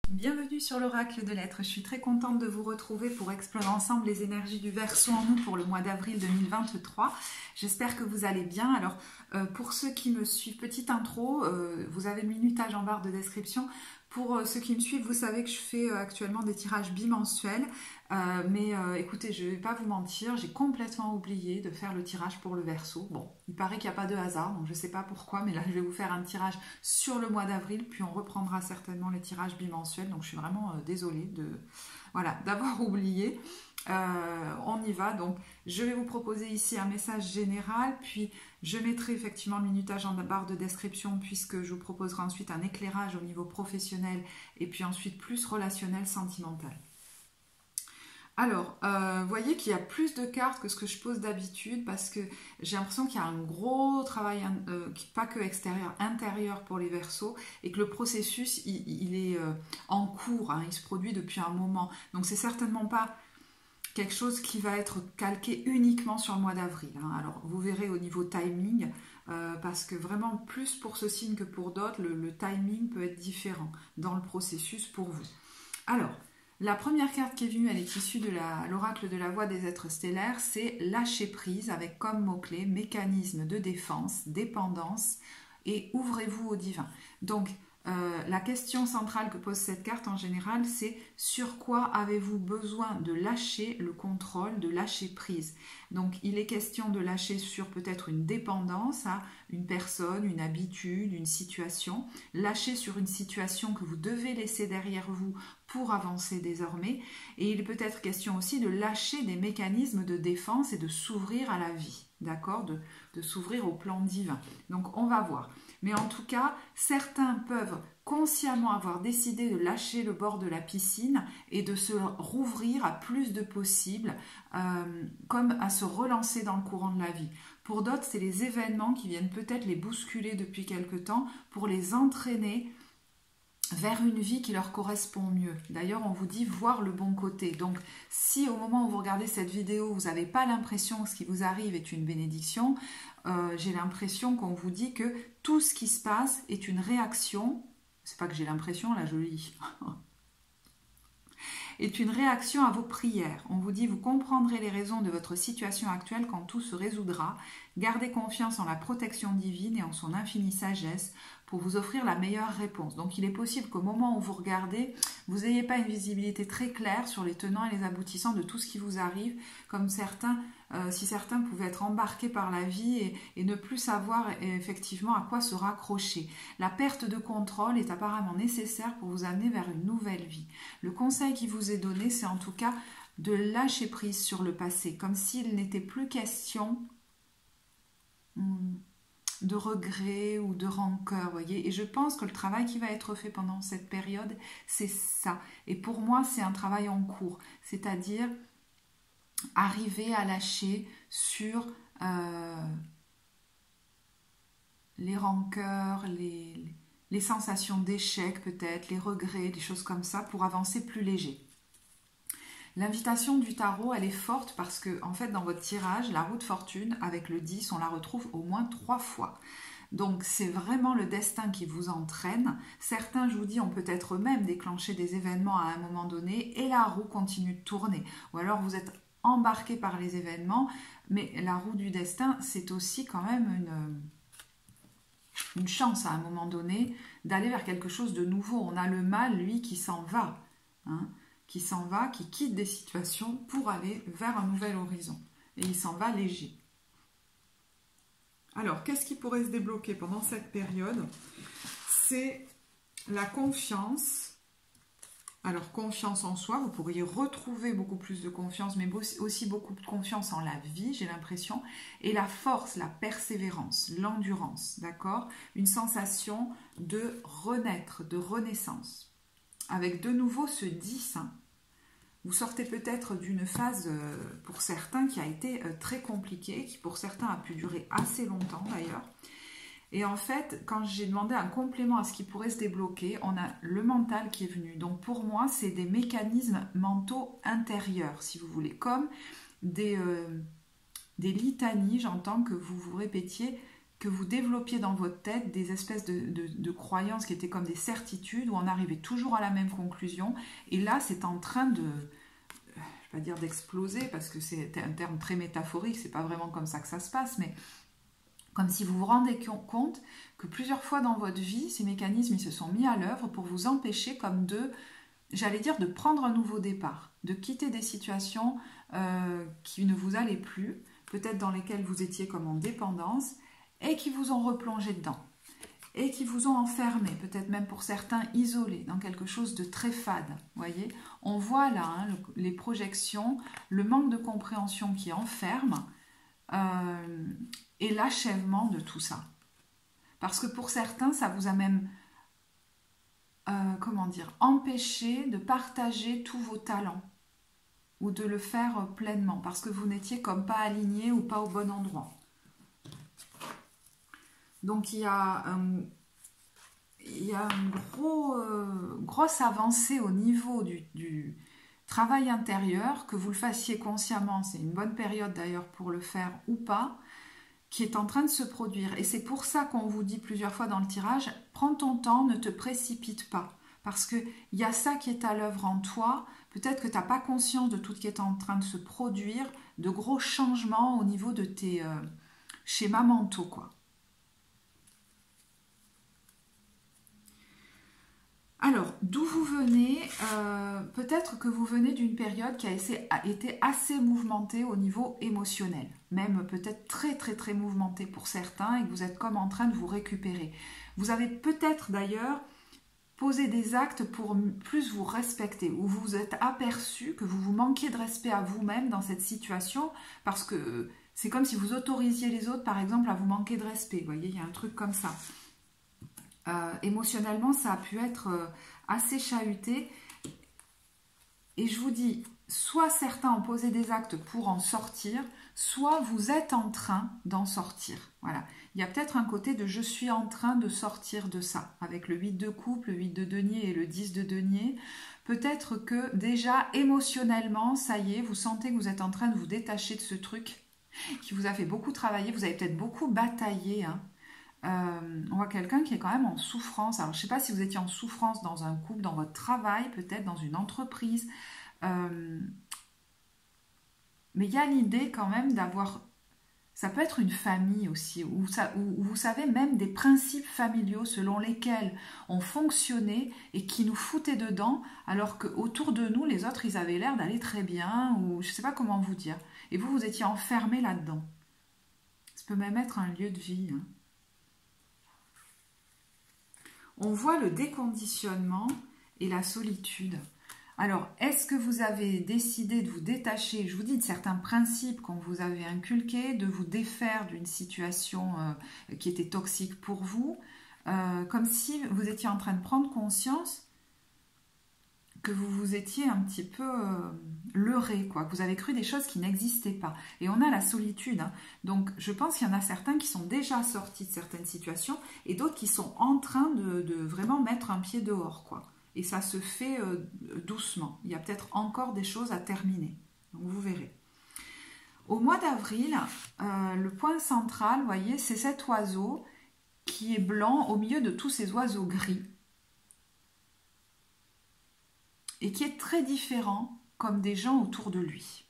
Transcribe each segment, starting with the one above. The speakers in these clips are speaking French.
Bienvenue sur l'Oracle de l'Être. Je suis très contente de vous retrouver pour explorer ensemble les énergies du Verseau en nous pour le mois d'avril 2023. J'espère que vous allez bien. Alors, pour ceux qui me suivent, petite intro, vous avez le minutage en barre de description. Pour ceux qui me suivent, vous savez que je fais actuellement des tirages bimensuels. Mais écoutez, je ne vais pas vous mentir, j'ai complètement oublié de faire le tirage pour le Verseau. Bon, il paraît qu'il n'y a pas de hasard, donc je ne sais pas pourquoi, mais là je vais vous faire un tirage sur le mois d'avril, puis on reprendra certainement les tirages bimensuels. Donc je suis vraiment désolée d'avoir oublié. On y va, donc je vais vous proposer ici un message général, puis je mettrai effectivement le minutage en barre de description puisque je vous proposerai ensuite un éclairage au niveau professionnel et puis ensuite plus relationnel, sentimental. Alors, vous voyez qu'il y a plus de cartes que ce que je pose d'habitude parce que j'ai l'impression qu'il y a un gros travail, pas que extérieur, intérieur pour les Verseaux et que le processus, il est en cours, hein, il se produit depuis un moment. Donc, c'est certainement pas quelque chose qui va être calqué uniquement sur le mois d'avril. Hein. Alors, vous verrez au niveau timing, parce que vraiment, plus pour ce signe que pour d'autres, le timing peut être différent dans le processus pour vous. Alors, la première carte qui est venue, elle est issue de l'oracle de la voix des êtres stellaires, c'est lâcher prise avec comme mot-clé mécanisme de défense, dépendance et ouvrez-vous au divin. Donc, la question centrale que pose cette carte en général, c'est sur quoi avez-vous besoin de lâcher le contrôle, de lâcher prise. Donc il est question de lâcher sur peut-être une dépendance à une personne, une habitude, une situation, lâcher sur une situation que vous devez laisser derrière vous pour avancer désormais. Et il peut être question aussi de lâcher des mécanismes de défense et de s'ouvrir à la vie, d'accord, de s'ouvrir au plan divin. Donc on va voir. Mais en tout cas, certains peuvent consciemment avoir décidé de lâcher le bord de la piscine et de se rouvrir à plus de possibles, comme à se relancer dans le courant de la vie. Pour d'autres, c'est les événements qui viennent peut-être les bousculer depuis quelque temps pour les entraîner vers une vie qui leur correspond mieux. D'ailleurs, on vous dit voir le bon côté. Donc, si au moment où vous regardez cette vidéo, vous n'avez pas l'impression que ce qui vous arrive est une bénédiction, j'ai l'impression qu'on vous dit que tout ce qui se passe est une réaction, c'est pas que j'ai l'impression, là je lis, est une réaction à vos prières. On vous dit, vous comprendrez les raisons de votre situation actuelle quand tout se résoudra. Gardez confiance en la protection divine et en son infinie sagesse pour vous offrir la meilleure réponse. Donc il est possible qu'au moment où vous regardez, vous n'ayez pas une visibilité très claire sur les tenants et les aboutissants de tout ce qui vous arrive, comme certains, si certains pouvaient être embarqués par la vie et ne plus savoir effectivement à quoi se raccrocher. La perte de contrôle est apparemment nécessaire pour vous amener vers une nouvelle vie. Le conseil qui vous est donné, c'est en tout cas de lâcher prise sur le passé, comme s'il n'était plus question de regret ou de rancœur, voyez. Et je pense que le travail qui va être fait pendant cette période, c'est ça. Et pour moi, c'est un travail en cours, c'est-à-dire arriver à lâcher sur les rancœurs, les sensations d'échec peut-être, les regrets, des choses comme ça, pour avancer plus léger. L'invitation du tarot, elle est forte parce que, en fait, dans votre tirage, la roue de fortune, avec le 10, on la retrouve au moins 3 fois. Donc, c'est vraiment le destin qui vous entraîne. Certains, je vous dis, ont peut-être eux-mêmes déclenché des événements à un moment donné et la roue continue de tourner. Ou alors, vous êtes embarqué par les événements, mais la roue du destin, c'est aussi quand même une chance à un moment donné d'aller vers quelque chose de nouveau. On a le mal, lui, qui s'en va, hein, qui s'en va, qui quitte des situations pour aller vers un nouvel horizon. Et il s'en va léger. Alors, qu'est-ce qui pourrait se débloquer pendant cette période? C'est la confiance. Alors, confiance en soi, vous pourriez retrouver beaucoup plus de confiance, mais aussi beaucoup de confiance en la vie, j'ai l'impression. Et la force, la persévérance, l'endurance, d'accord? Une sensation de renaître, de renaissance. Avec de nouveau ce 10, hein, vous sortez peut-être d'une phase, pour certains, qui a été très compliquée, qui pour certains a pu durer assez longtemps d'ailleurs. Et en fait, quand j'ai demandé un complément à ce qui pourrait se débloquer, on a le mental qui est venu. Donc pour moi, c'est des mécanismes mentaux intérieurs, si vous voulez, comme des litanies, j'entends que vous vous répétiez que vous développiez dans votre tête des espèces de croyances qui étaient comme des certitudes, où on arrivait toujours à la même conclusion. Et là, c'est en train de, je ne vais pas dire d'exploser, parce que c'est un terme très métaphorique, c'est pas vraiment comme ça que ça se passe, mais comme si vous vous rendez compte que plusieurs fois dans votre vie, ces mécanismes ils se sont mis à l'œuvre pour vous empêcher comme de, j'allais dire, de prendre un nouveau départ, de quitter des situations qui ne vous allaient plus, peut-être dans lesquelles vous étiez comme en dépendance, et qui vous ont replongé dedans, et qui vous ont enfermé, peut-être même pour certains isolés, dans quelque chose de très fade. Voyez, on voit là hein, les projections, le manque de compréhension qui enferme, et l'achèvement de tout ça. Parce que pour certains, ça vous a même, comment dire, empêché de partager tous vos talents, ou de le faire pleinement, parce que vous n'étiez comme pas aligné ou pas au bon endroit. Donc il y a une grosse avancée au niveau du travail intérieur, que vous le fassiez consciemment, c'est une bonne période d'ailleurs pour le faire ou pas, qui est en train de se produire. Et c'est pour ça qu'on vous dit plusieurs fois dans le tirage, prends ton temps, ne te précipite pas. Parce qu'il y a ça qui est à l'œuvre en toi, peut-être que tu n'as pas conscience de tout ce qui est en train de se produire, de gros changements au niveau de tes schémas mentaux, quoi. Alors, d'où vous venez, peut-être que vous venez d'une période qui a été assez mouvementée au niveau émotionnel, même peut-être très très très mouvementée pour certains, et que vous êtes comme en train de vous récupérer. Vous avez peut-être d'ailleurs posé des actes pour plus vous respecter, ou vous vous êtes aperçu que vous vous manquiez de respect à vous-même dans cette situation, parce que c'est comme si vous autorisiez les autres, par exemple, à vous manquer de respect. Vous voyez, il y a un truc comme ça. Émotionnellement, ça a pu être assez chahuté. Et je vous dis, soit certains ont posé des actes pour en sortir, soit vous êtes en train d'en sortir. Voilà. Il y a peut-être un côté de « je suis en train de sortir de ça ». Avec le 8 de coupe, le 8 de denier et le 10 de denier. Peut-être que déjà, émotionnellement, ça y est, vous sentez que vous êtes en train de vous détacher de ce truc qui vous a fait beaucoup travailler. Vous avez peut-être beaucoup bataillé, hein. On voit quelqu'un qui est quand même en souffrance. Alors, je ne sais pas si vous étiez en souffrance dans un couple, dans votre travail, peut-être dans une entreprise. Mais il y a l'idée quand même d'avoir... Ça peut être une famille aussi, où vous savez même des principes familiaux selon lesquels on fonctionnait et qui nous foutaient dedans, alors qu'autour de nous, les autres, ils avaient l'air d'aller très bien, ou je ne sais pas comment vous dire. Et vous, vous étiez enfermé là-dedans. Ça peut même être un lieu de vie, hein. On voit le déconditionnement et la solitude. Alors, est-ce que vous avez décidé de vous détacher, je vous dis, de certains principes qu'on vous avait inculqués, de vous défaire d'une situation qui était toxique pour vous, comme si vous étiez en train de prendre conscience que vous vous étiez un petit peu leurré, quoi, que vous avez cru des choses qui n'existaient pas. Et on a la solitude, hein. Donc je pense qu'il y en a certains qui sont déjà sortis de certaines situations et d'autres qui sont en train de vraiment mettre un pied dehors, quoi. Et ça se fait doucement. Il y a peut-être encore des choses à terminer. Donc vous verrez. Au mois d'avril, le point central, vous voyez, c'est cet oiseau qui est blanc au milieu de tous ces oiseaux gris. Et qui est très différent comme des gens autour de lui.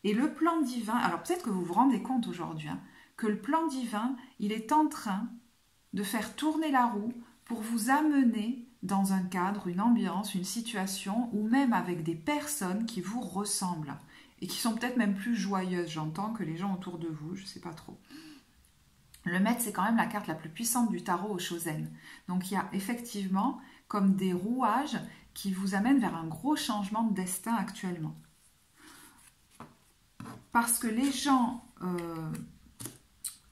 Et le plan divin, alors peut-être que vous vous rendez compte aujourd'hui, hein, que le plan divin, il est en train de faire tourner la roue pour vous amener dans un cadre, une ambiance, une situation, ou même avec des personnes qui vous ressemblent et qui sont peut-être même plus joyeuses, j'entends, que les gens autour de vous, je ne sais pas trop. Le maître, c'est quand même la carte la plus puissante du tarot au Shosen. Donc il y a effectivement comme des rouages qui vous amènent vers un gros changement de destin actuellement. Parce que les gens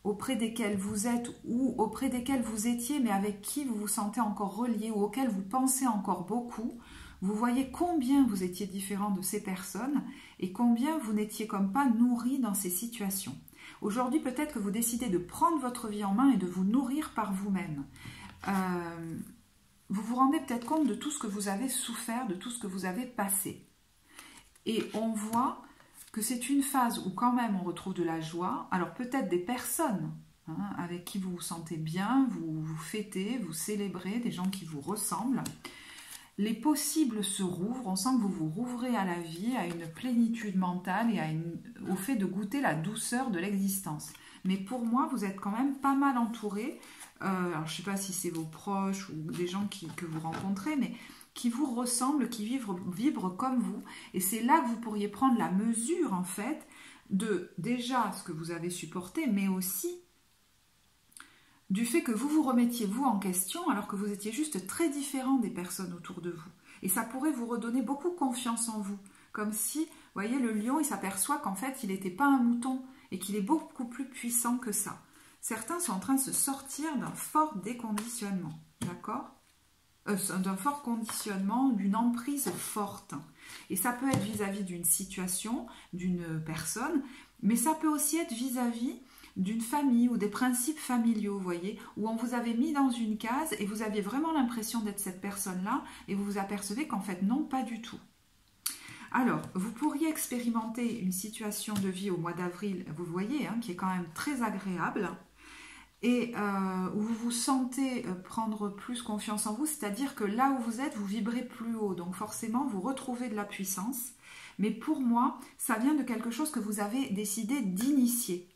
auprès desquels vous êtes ou auprès desquels vous étiez, mais avec qui vous vous sentez encore relié ou auxquels vous pensez encore beaucoup, vous voyez combien vous étiez différent de ces personnes et combien vous n'étiez comme pas nourri dans ces situations. Aujourd'hui, peut-être que vous décidez de prendre votre vie en main et de vous nourrir par vous-même. Vous vous rendez peut-être compte de tout ce que vous avez souffert, de tout ce que vous avez passé. Et on voit que c'est une phase où quand même on retrouve de la joie. Alors peut-être des personnes avec qui vous vous sentez bien, vous fêtez, vous célébrez, des gens qui vous ressemblent. Les possibles se rouvrent, on sent que vous vous rouvrez à la vie, à une plénitude mentale et au fait de goûter la douceur de l'existence. Mais pour moi, vous êtes quand même pas mal entouré. Alors je ne sais pas si c'est vos proches ou des gens que vous rencontrez, mais qui vous ressemblent, qui vibrent comme vous. Et c'est là que vous pourriez prendre la mesure, en fait, de déjà ce que vous avez supporté, mais aussi du fait que vous vous remettiez vous en question alors que vous étiez juste très différent des personnes autour de vous. Et ça pourrait vous redonner beaucoup confiance en vous. Comme si, vous voyez, le lion, il s'aperçoit qu'en fait, il n'était pas un mouton et qu'il est beaucoup plus puissant que ça. Certains sont en train de se sortir d'un fort déconditionnement, d'accord ? D'un fort conditionnement, d'une emprise forte. Et ça peut être vis-à-vis d'une situation, d'une personne, mais ça peut aussi être vis-à-vis d'une famille ou des principes familiaux, vous voyez, où on vous avait mis dans une case et vous aviez vraiment l'impression d'être cette personne-là et vous vous apercevez qu'en fait, non, pas du tout. Alors, vous pourriez expérimenter une situation de vie au mois d'avril, vous voyez, qui est quand même très agréable et où vous vous sentez prendre plus confiance en vous, c'est-à-dire que là où vous êtes, vous vibrez plus haut, donc forcément, vous retrouvez de la puissance. Mais pour moi, ça vient de quelque chose que vous avez décidé d'initier.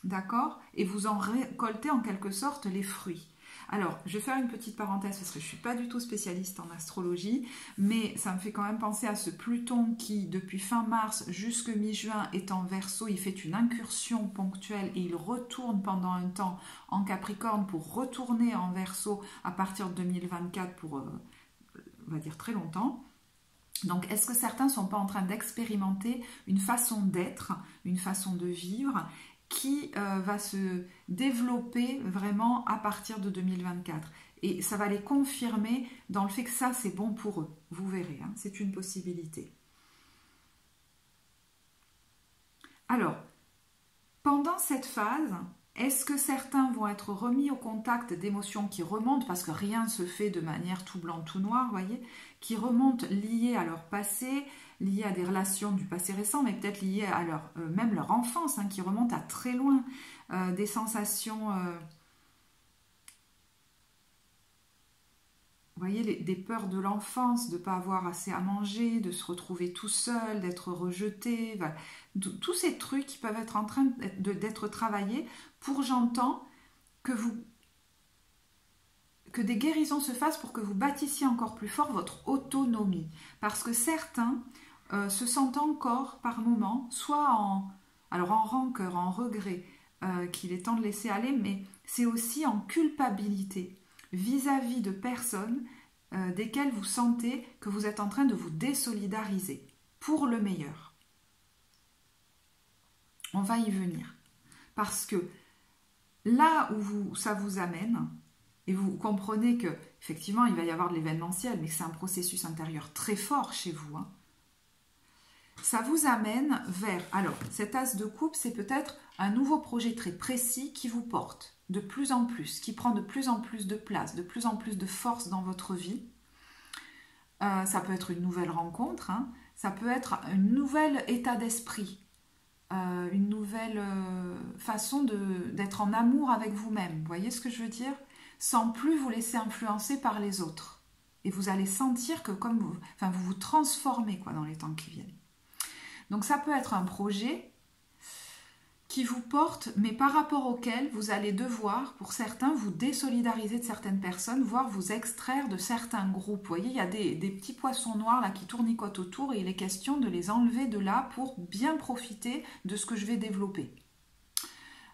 D'accord? Et vous en récoltez en quelque sorte les fruits. Alors, je vais faire une petite parenthèse parce que je ne suis pas du tout spécialiste en astrologie, mais ça me fait quand même penser à ce Pluton qui, depuis fin mars jusque mi-juin, est en Verseau. Il fait une incursion ponctuelle et il retourne pendant un temps en Capricorne pour retourner en Verseau à partir de 2024 pour, on va dire, très longtemps. Donc, est-ce que certains ne sont pas en train d'expérimenter une façon d'être, une façon de vivre qui va se développer vraiment à partir de 2024. Et ça va les confirmer dans le fait que ça, c'est bon pour eux. Vous verrez, c'est une possibilité. Alors, pendant cette phase, est-ce que certains vont être remis au contact d'émotions qui remontent, parce que rien ne se fait de manière tout blanc, tout noir, vous voyez, qui remontent liées à leur passé, liées à des relations du passé récent, mais peut-être liées à même leur enfance, qui remontent à très loin, des sensations, vous voyez, des peurs de l'enfance, de ne pas avoir assez à manger, de se retrouver tout seul, d'être rejeté, tous ces trucs qui peuvent être en train d'être travaillés pour, j'entends, que des guérisons se fassent pour que vous bâtissiez encore plus fort votre autonomie. Parce que certains se sentent encore par moments, soit en rancœur, en regret, qu'il est temps de laisser aller, mais c'est aussi en culpabilité vis-à-vis de personnes desquelles vous sentez que vous êtes en train de vous désolidariser pour le meilleur. On va y venir. Parce que là où ça vous amène, et vous comprenez que effectivement il va y avoir de l'événementiel, mais que c'est un processus intérieur très fort chez vous, ça vous amène vers, alors cet as de coupe, c'est peut-être un nouveau projet très précis qui vous porte de plus en plus, qui prend de plus en plus de place, de plus en plus de force dans votre vie. Ça peut être une nouvelle rencontre, ça peut être un nouvel état d'esprit, une nouvelle façon d'être en amour avec vous-même. Vous voyez ce que je veux dire? Sans plus vous laisser influencer par les autres. Et vous allez sentir que comme vous vous transformez dans les temps qui viennent. Donc ça peut être un projet qui vous porte, mais par rapport auquel vous allez devoir, pour certains, vous désolidariser de certaines personnes, voire vous extraire de certains groupes. Vous voyez, il y a des petits poissons noirs là qui tournicotent autour et il est question de les enlever de là pour bien profiter de ce que je vais développer.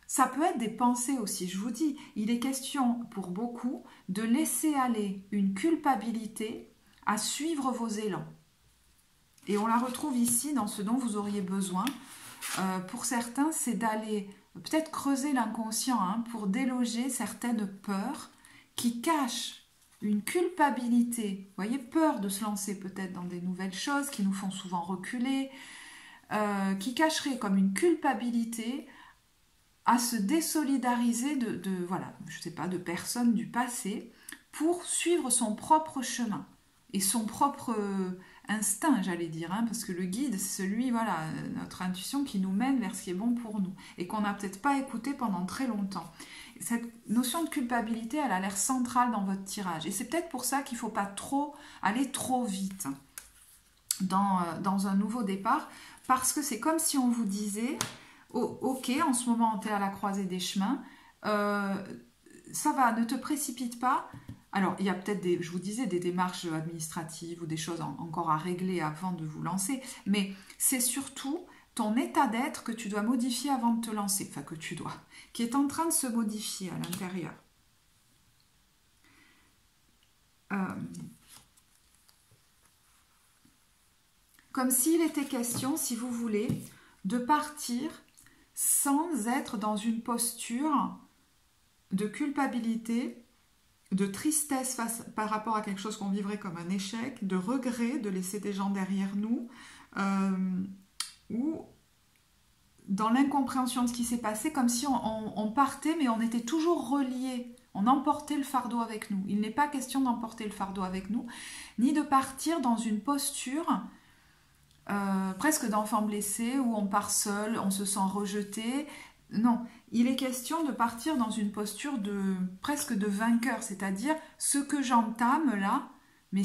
Ça peut être des pensées aussi, je vous dis, il est question pour beaucoup de laisser aller une culpabilité à suivre vos élans. Et on la retrouve ici dans ce dont vous auriez besoin. Pour certains, c'est d'aller peut-être creuser l'inconscient pour déloger certaines peurs qui cachent une culpabilité. Vous voyez, peur de se lancer peut-être dans des nouvelles choses qui nous font souvent reculer, qui cacherait comme une culpabilité à se désolidariser de personnes du passé pour suivre son propre chemin et son propre instinct, j'allais dire, hein, parce que le guide, c'est celui, voilà, notre intuition qui nous mène vers ce qui est bon pour nous et qu'on n'a peut-être pas écouté pendant très longtemps. Cette notion de culpabilité, elle a l'air centrale dans votre tirage. Et c'est peut-être pour ça qu'il ne faut pas aller trop vite dans un nouveau départ, parce que c'est comme si on vous disait, oh, ok, en ce moment, tu es à la croisée des chemins, ça va, ne te précipite pas. Alors, il y a peut-être, je vous disais, des démarches administratives ou des choses encore à régler avant de vous lancer, mais c'est surtout ton état d'être que tu dois modifier avant de te lancer, enfin qui est en train de se modifier à l'intérieur. Comme s'il était question, si vous voulez, de partir sans être dans une posture de culpabilité, de tristesse par rapport à quelque chose qu'on vivrait comme un échec, de regret de laisser des gens derrière nous, ou dans l'incompréhension de ce qui s'est passé, comme si on partait, mais on était toujours reliés. On emportait le fardeau avec nous. Il n'est pas question d'emporter le fardeau avec nous, ni de partir dans une posture presque d'enfant blessé, où on part seul, on se sent rejeté. Non, il est question de partir dans une posture presque de vainqueur, c'est-à-dire ce que j'entame là, mais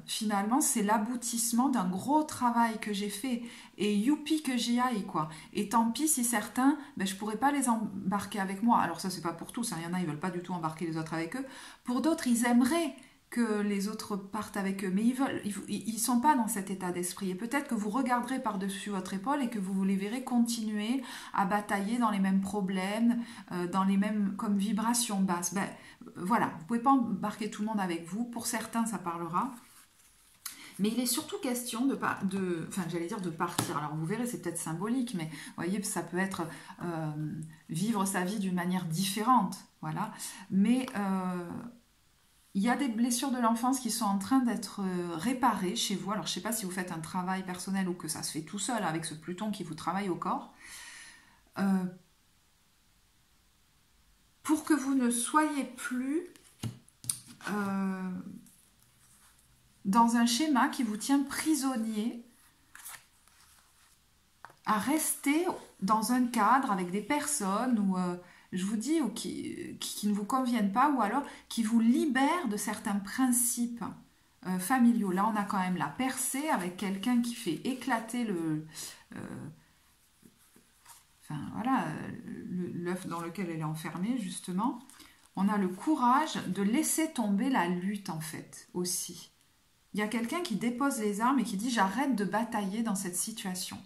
finalement c'est l'aboutissement d'un gros travail que j'ai fait, et youpi que j'y aille, quoi. Et tant pis si certains, je pourrais pas les embarquer avec moi. Alors ça c'est pas pour tous, hein. Il y en a, ils veulent pas du tout embarquer les autres avec eux. Pour d'autres, ils aimeraient que les autres partent avec eux, mais ils sont pas dans cet état d'esprit. Et peut-être que vous regarderez par-dessus votre épaule et que vous les verrez continuer à batailler dans les mêmes problèmes, dans les mêmes comme vibrations basses. Voilà, vous pouvez pas embarquer tout le monde avec vous. Pour certains, ça parlera. Mais il est surtout question de partir. Alors vous verrez, c'est peut-être symbolique, mais vous voyez, ça peut être vivre sa vie d'une manière différente. Voilà. Mais il y a des blessures de l'enfance qui sont en train d'être réparées chez vous. Alors, je ne sais pas si vous faites un travail personnel ou que ça se fait tout seul avec ce Pluton qui vous travaille au corps. Pour que vous ne soyez plus dans un schéma qui vous tient prisonnier à rester dans un cadre avec des personnes ou... je vous dis, ou qui ne vous conviennent pas, ou alors qui vous libèrent de certains principes familiaux. Là, on a quand même la percée avec quelqu'un qui fait éclater l'œuf dans lequel elle est enfermée, justement. On a le courage de laisser tomber la lutte, en fait, aussi. Il y a quelqu'un qui dépose les armes et qui dit « j'arrête de batailler dans cette situation.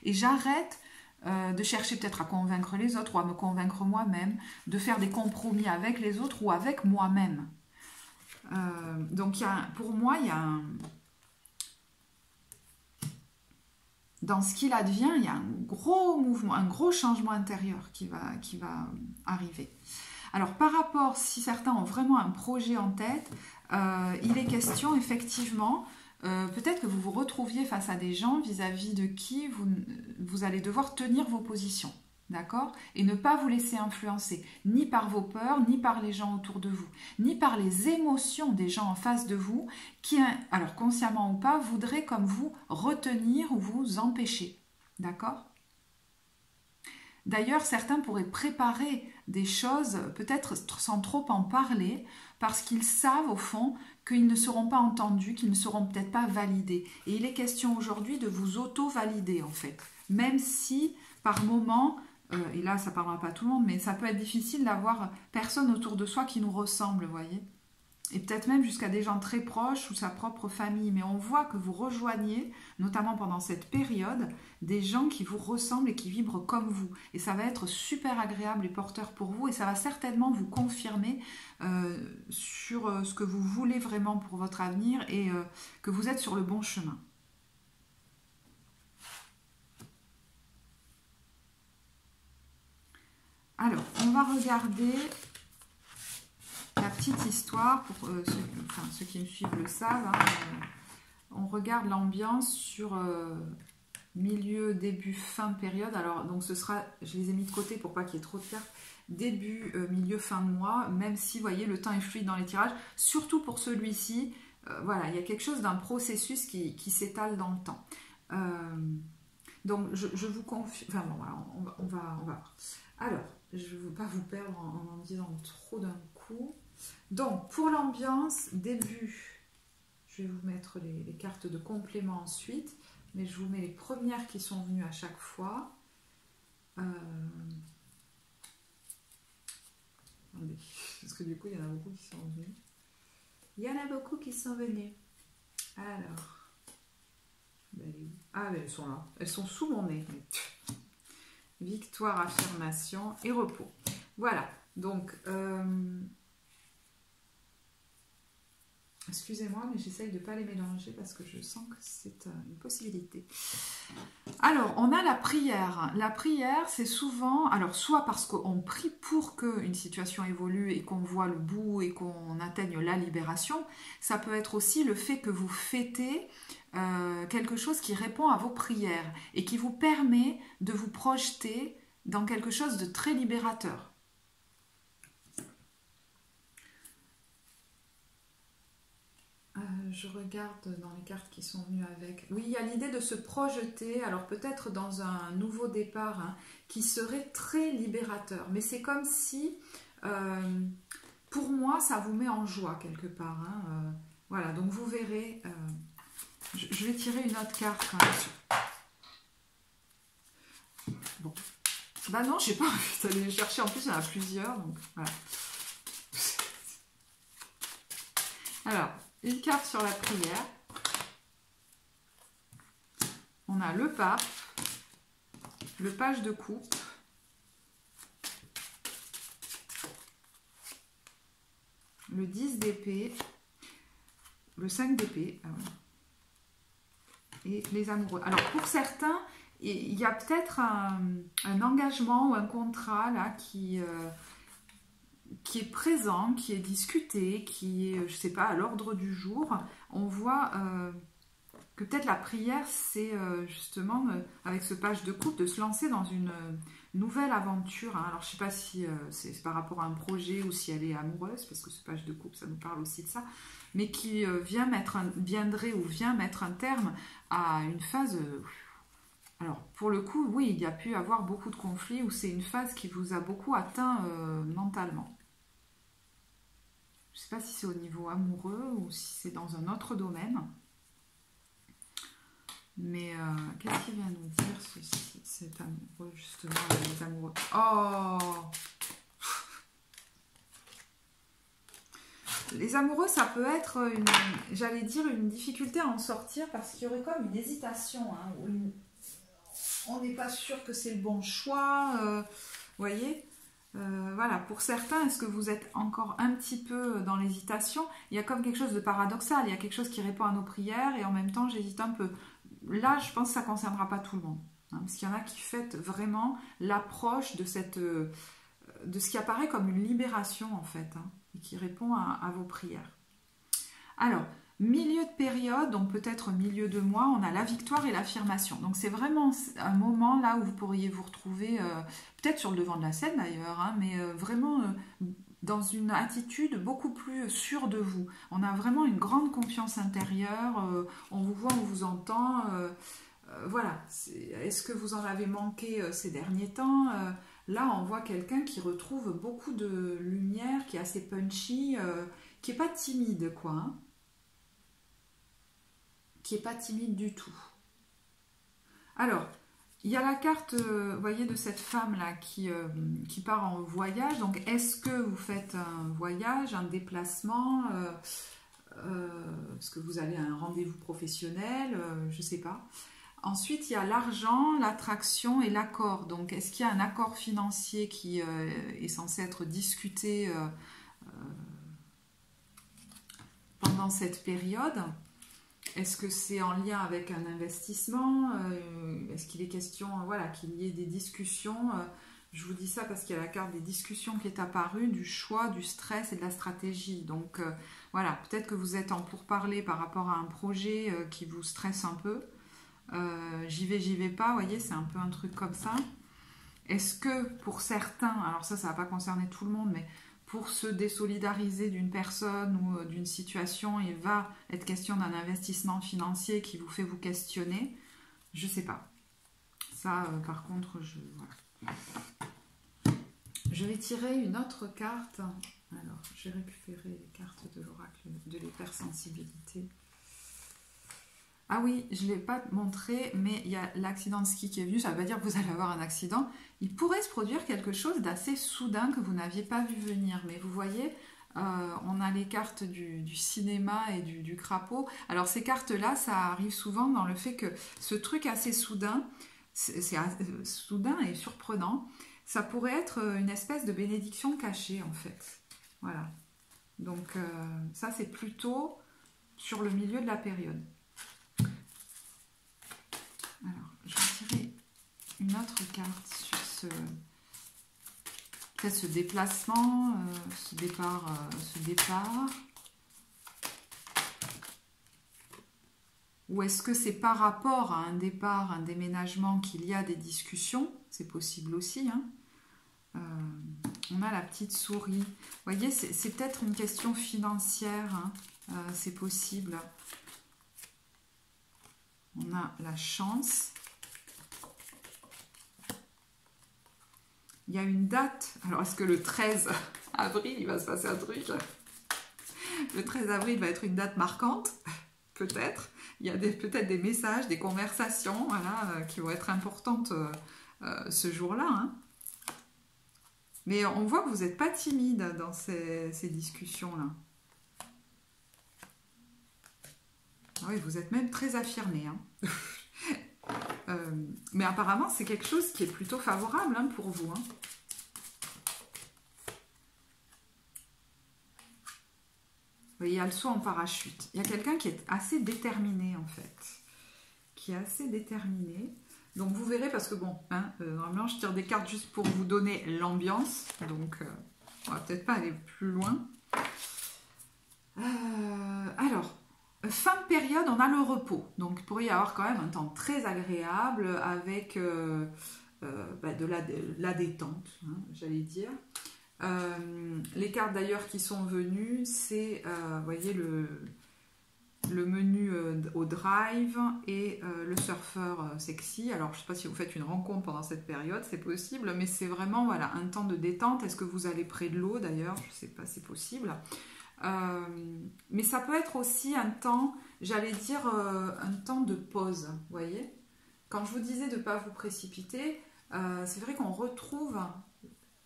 Et j'arrête... » de chercher peut-être à convaincre les autres ou à me convaincre moi-même, de faire des compromis avec les autres ou avec moi-même. Donc pour moi, il y a dans ce qu'il advient, il y a un gros mouvement, un gros changement intérieur qui va arriver. Alors par rapport, si certains ont vraiment un projet en tête, il est question effectivement... peut-être que vous vous retrouviez face à des gens vis-à-vis de qui vous allez devoir tenir vos positions, d'accord? Et ne pas vous laisser influencer, ni par vos peurs, ni par les gens autour de vous, ni par les émotions des gens en face de vous, qui, alors consciemment ou pas, voudraient comme vous retenir ou vous empêcher, d'accord? D'ailleurs, certains pourraient préparer des choses, peut-être sans trop en parler, parce qu'ils savent au fond qu'ils ne seront pas entendus, qu'ils ne seront peut-être pas validés. Et il est question aujourd'hui de vous auto-valider en fait. Même si par moment, et là ça ne parlera pas à tout le monde, mais ça peut être difficile d'avoir personne autour de soi qui nous ressemble, vous voyez. Et peut-être même jusqu'à des gens très proches ou sa propre famille. Mais on voit que vous rejoignez, notamment pendant cette période, des gens qui vous ressemblent et qui vibrent comme vous. Et ça va être super agréable et porteur pour vous. Et ça va certainement vous confirmer sur ce que vous voulez vraiment pour votre avenir et que vous êtes sur le bon chemin. Alors, on va regarder... la petite histoire, pour ceux qui me suivent le savent, hein, on regarde l'ambiance sur milieu, début, fin de période. Alors, donc ce sera, je les ai mis de côté pour pas qu'il y ait trop de cartes, début, milieu, fin de mois, même si, vous voyez, le temps est fluide dans les tirages, surtout pour celui-ci, voilà, il y a quelque chose d'un processus qui s'étale dans le temps. Donc, je vous confie... Enfin, bon, voilà, on va voir. Alors, je ne veux pas vous perdre en disant trop d'un coup. Donc, pour l'ambiance, début, je vais vous mettre les cartes de complément ensuite, mais je vous mets les premières qui sont venues à chaque fois. Attendez, parce que du coup, il y en a beaucoup qui sont venus. Il y en a beaucoup qui sont venus. Alors... Ah, mais elles sont là. Elles sont sous mon nez. Victoire, affirmation et repos. Voilà. Donc, excusez-moi, mais j'essaye de ne pas les mélanger parce que je sens que c'est une possibilité. Alors, on a la prière. La prière, c'est souvent... Alors, soit parce qu'on prie pour qu'une situation évolue et qu'on voit le bout et qu'on atteigne la libération. Ça peut être aussi le fait que vous fêtez quelque chose qui répond à vos prières et qui vous permet de vous projeter dans quelque chose de très libérateur. Je regarde dans les cartes qui sont venues avec. Oui, il y a l'idée de se projeter, alors peut-être dans un nouveau départ hein, qui serait très libérateur. Mais c'est comme si, pour moi, ça vous met en joie quelque part. Hein, voilà, donc vous verrez... je vais tirer une autre carte quand même. Bon. Bah non, je n'ai pas envie d'aller les chercher. En plus, il y en a plusieurs. Donc voilà. Alors, une carte sur la prière. On a le pape, le page de coupe, le 10 d'épée, le 5 d'épée. Et les amoureux. Alors pour certains, il y a peut-être un engagement ou un contrat là qui est présent, qui est discuté, qui est, je sais pas, à l'ordre du jour. On voit que peut-être la prière, c'est justement, avec ce page de coupe, de se lancer dans une nouvelle aventure. Hein. Alors je sais pas si c'est par rapport à un projet ou si elle est amoureuse, parce que ce page de coupe, ça nous parle aussi de ça, mais qui viendrait ou vient mettre un terme à une phase... alors, pour le coup, oui, il y a pu avoir beaucoup de conflits où c'est une phase qui vous a beaucoup atteint mentalement. Je ne sais pas si c'est au niveau amoureux ou si c'est dans un autre domaine. Mais qu'est-ce qu'il vient nous dire, ceci, cet amoureux, justement, les amoureux? Oh! Les amoureux, ça peut être, j'allais dire, une difficulté à en sortir parce qu'il y aurait comme une hésitation. Hein, on n'est pas sûr que c'est le bon choix. Vous voyez, voilà, pour certains, est-ce que vous êtes encore un petit peu dans l'hésitation? Il y a comme quelque chose de paradoxal. Il y a quelque chose qui répond à nos prières et en même temps, j'hésite un peu. Là, je pense que ça ne concernera pas tout le monde. Hein, parce qu'il y en a qui fêtent vraiment l'approche de ce qui apparaît comme une libération, en fait. Hein, et qui répond à vos prières. Alors, milieu de période, donc peut-être milieu de mois, on a la victoire et l'affirmation. Donc c'est vraiment un moment là où vous pourriez vous retrouver, peut-être sur le devant de la scène d'ailleurs, hein, mais vraiment dans une attitude beaucoup plus sûre de vous. On a vraiment une grande confiance intérieure, on vous voit, on vous entend. Voilà, est-ce que vous en avez manqué ces derniers temps? Là, on voit quelqu'un qui retrouve beaucoup de lumière, qui est assez punchy, qui n'est pas timide, quoi. Hein, qui n'est pas timide du tout. Alors, il y a la carte, vous voyez, de cette femme-là qui part en voyage. Donc, est-ce que vous faites un voyage, un déplacement? Est-ce que vous allez à un rendez-vous professionnel? Je ne sais pas. Ensuite, il y a l'argent, l'attraction et l'accord. Donc, est-ce qu'il y a un accord financier qui est censé être discuté pendant cette période? Est-ce que c'est en lien avec un investissement? Est-ce qu'il est question voilà, qu'il y ait des discussions? Je vous dis ça parce qu'il y a la carte des discussions qui est apparue, du choix, du stress et de la stratégie. Donc, voilà, peut-être que vous êtes en pourparlers par rapport à un projet qui vous stresse un peu. J'y vais pas, vous voyez, c'est un peu un truc comme ça. Est-ce que pour certains, alors ça va pas concerner tout le monde, mais pour se désolidariser d'une personne ou d'une situation, il va être question d'un investissement financier qui vous fait vous questionner. Je sais pas. Ça, par contre, voilà. Je vais tirer une autre carte. Alors, j'ai récupéré les cartes de l'oracle de l'hypersensibilité. Ah oui, je ne l'ai pas montré, mais il y a l'accident de ski qui est venu. Ça ne veut pas dire que vous allez avoir un accident. Il pourrait se produire quelque chose d'assez soudain que vous n'aviez pas vu venir. Mais vous voyez, on a les cartes du cinéma et du crapaud. Alors ces cartes-là, ça arrive souvent dans le fait que ce truc assez soudain, c'est soudain et surprenant, ça pourrait être une espèce de bénédiction cachée en fait. Voilà. Donc ça, c'est plutôt sur le milieu de la période. Alors, je vais tirer une autre carte sur ce déplacement, ce départ. Ou est-ce que c'est par rapport à un départ, un déménagement qu'il y a des discussions? C'est possible aussi. Hein. On a la petite souris. Vous voyez, c'est peut-être une question financière. Hein. C'est possible. On a la chance. Il y a une date. Alors, est-ce que le 13 avril, il va se passer un truc? Le 13 avril va être une date marquante. Peut-être. Il y a peut-être des messages, des conversations voilà, qui vont être importantes ce jour-là. Hein. Mais on voit que vous n'êtes pas timide dans ces discussions-là. Ah oui, vous êtes même très affirmé. Hein. Mais apparemment, c'est quelque chose qui est plutôt favorable hein, pour vous. Hein. Vous voyez, il y a le saut en parachute. Il y a quelqu'un qui est assez déterminé, en fait. Qui est assez déterminé. Donc, vous verrez, parce que bon, hein, normalement, je tire des cartes juste pour vous donner l'ambiance. Donc, on va peut-être pas aller plus loin. Alors... Fin de période, on a le repos. Donc, il pourrait y avoir quand même un temps très agréable avec de la détente, hein, j'allais dire. Les cartes d'ailleurs qui sont venues, c'est, vous voyez, le menu au drive et le surfeur sexy. Alors, je ne sais pas si vous faites une rencontre pendant cette période, c'est possible, mais c'est vraiment voilà, un temps de détente. Est-ce que vous allez près de l'eau d'ailleurs? Je ne sais pas, c'est possible. Mais ça peut être aussi un temps, j'allais dire, un temps de pause, vous voyez. Quand je vous disais de ne pas vous précipiter, c'est vrai qu'on retrouve,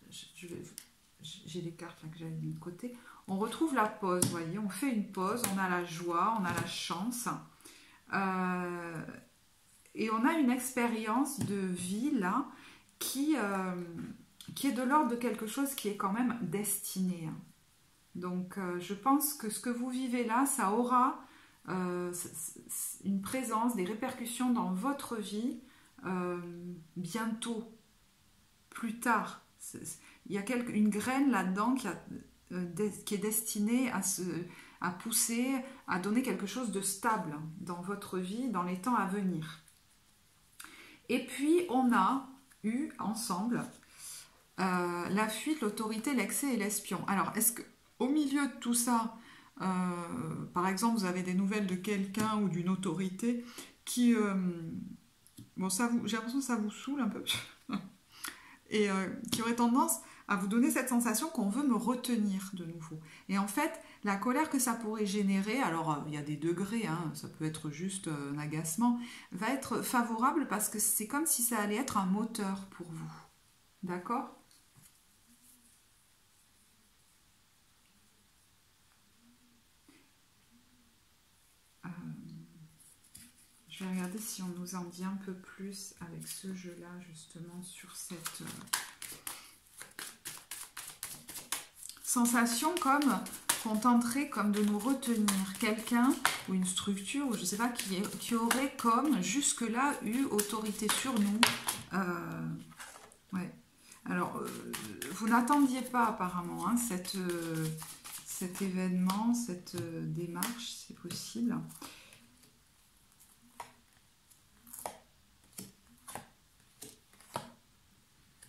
j'ai les cartes là que j'avais mis de côté, on retrouve la pause, vous voyez, on fait une pause, on a la joie, on a la chance, et on a une expérience de vie là qui est de l'ordre de quelque chose qui est quand même destiné. Donc, je pense que ce que vous vivez là, ça aura une présence, des répercussions dans votre vie bientôt, plus tard. Il y a une graine là-dedans qui est destinée à pousser, à donner quelque chose de stable dans votre vie, dans les temps à venir. Et puis, on a eu ensemble la fuite, l'autorité, l'excès et l'espion. Alors, est-ce que au milieu de tout ça, par exemple, vous avez des nouvelles de quelqu'un ou d'une autorité qui... bon, j'ai l'impression que ça vous saoule un peu. Et qui aurait tendance à vous donner cette sensation qu'on veut me retenir de nouveau. Et en fait, la colère que ça pourrait générer, alors il y a des degrés, hein, ça peut être juste un agacement, va être favorable parce que c'est comme si ça allait être un moteur pour vous. D'accord ? Je vais regarder si on nous en dit un peu plus avec ce jeu-là, justement, sur cette sensation comme qu'on tenterait comme de nous retenir. Quelqu'un ou une structure, ou je ne sais pas, qui aurait comme jusque-là eu autorité sur nous. Ouais. Alors, vous n'attendiez pas apparemment hein, cet événement, cette démarche, c'est possible.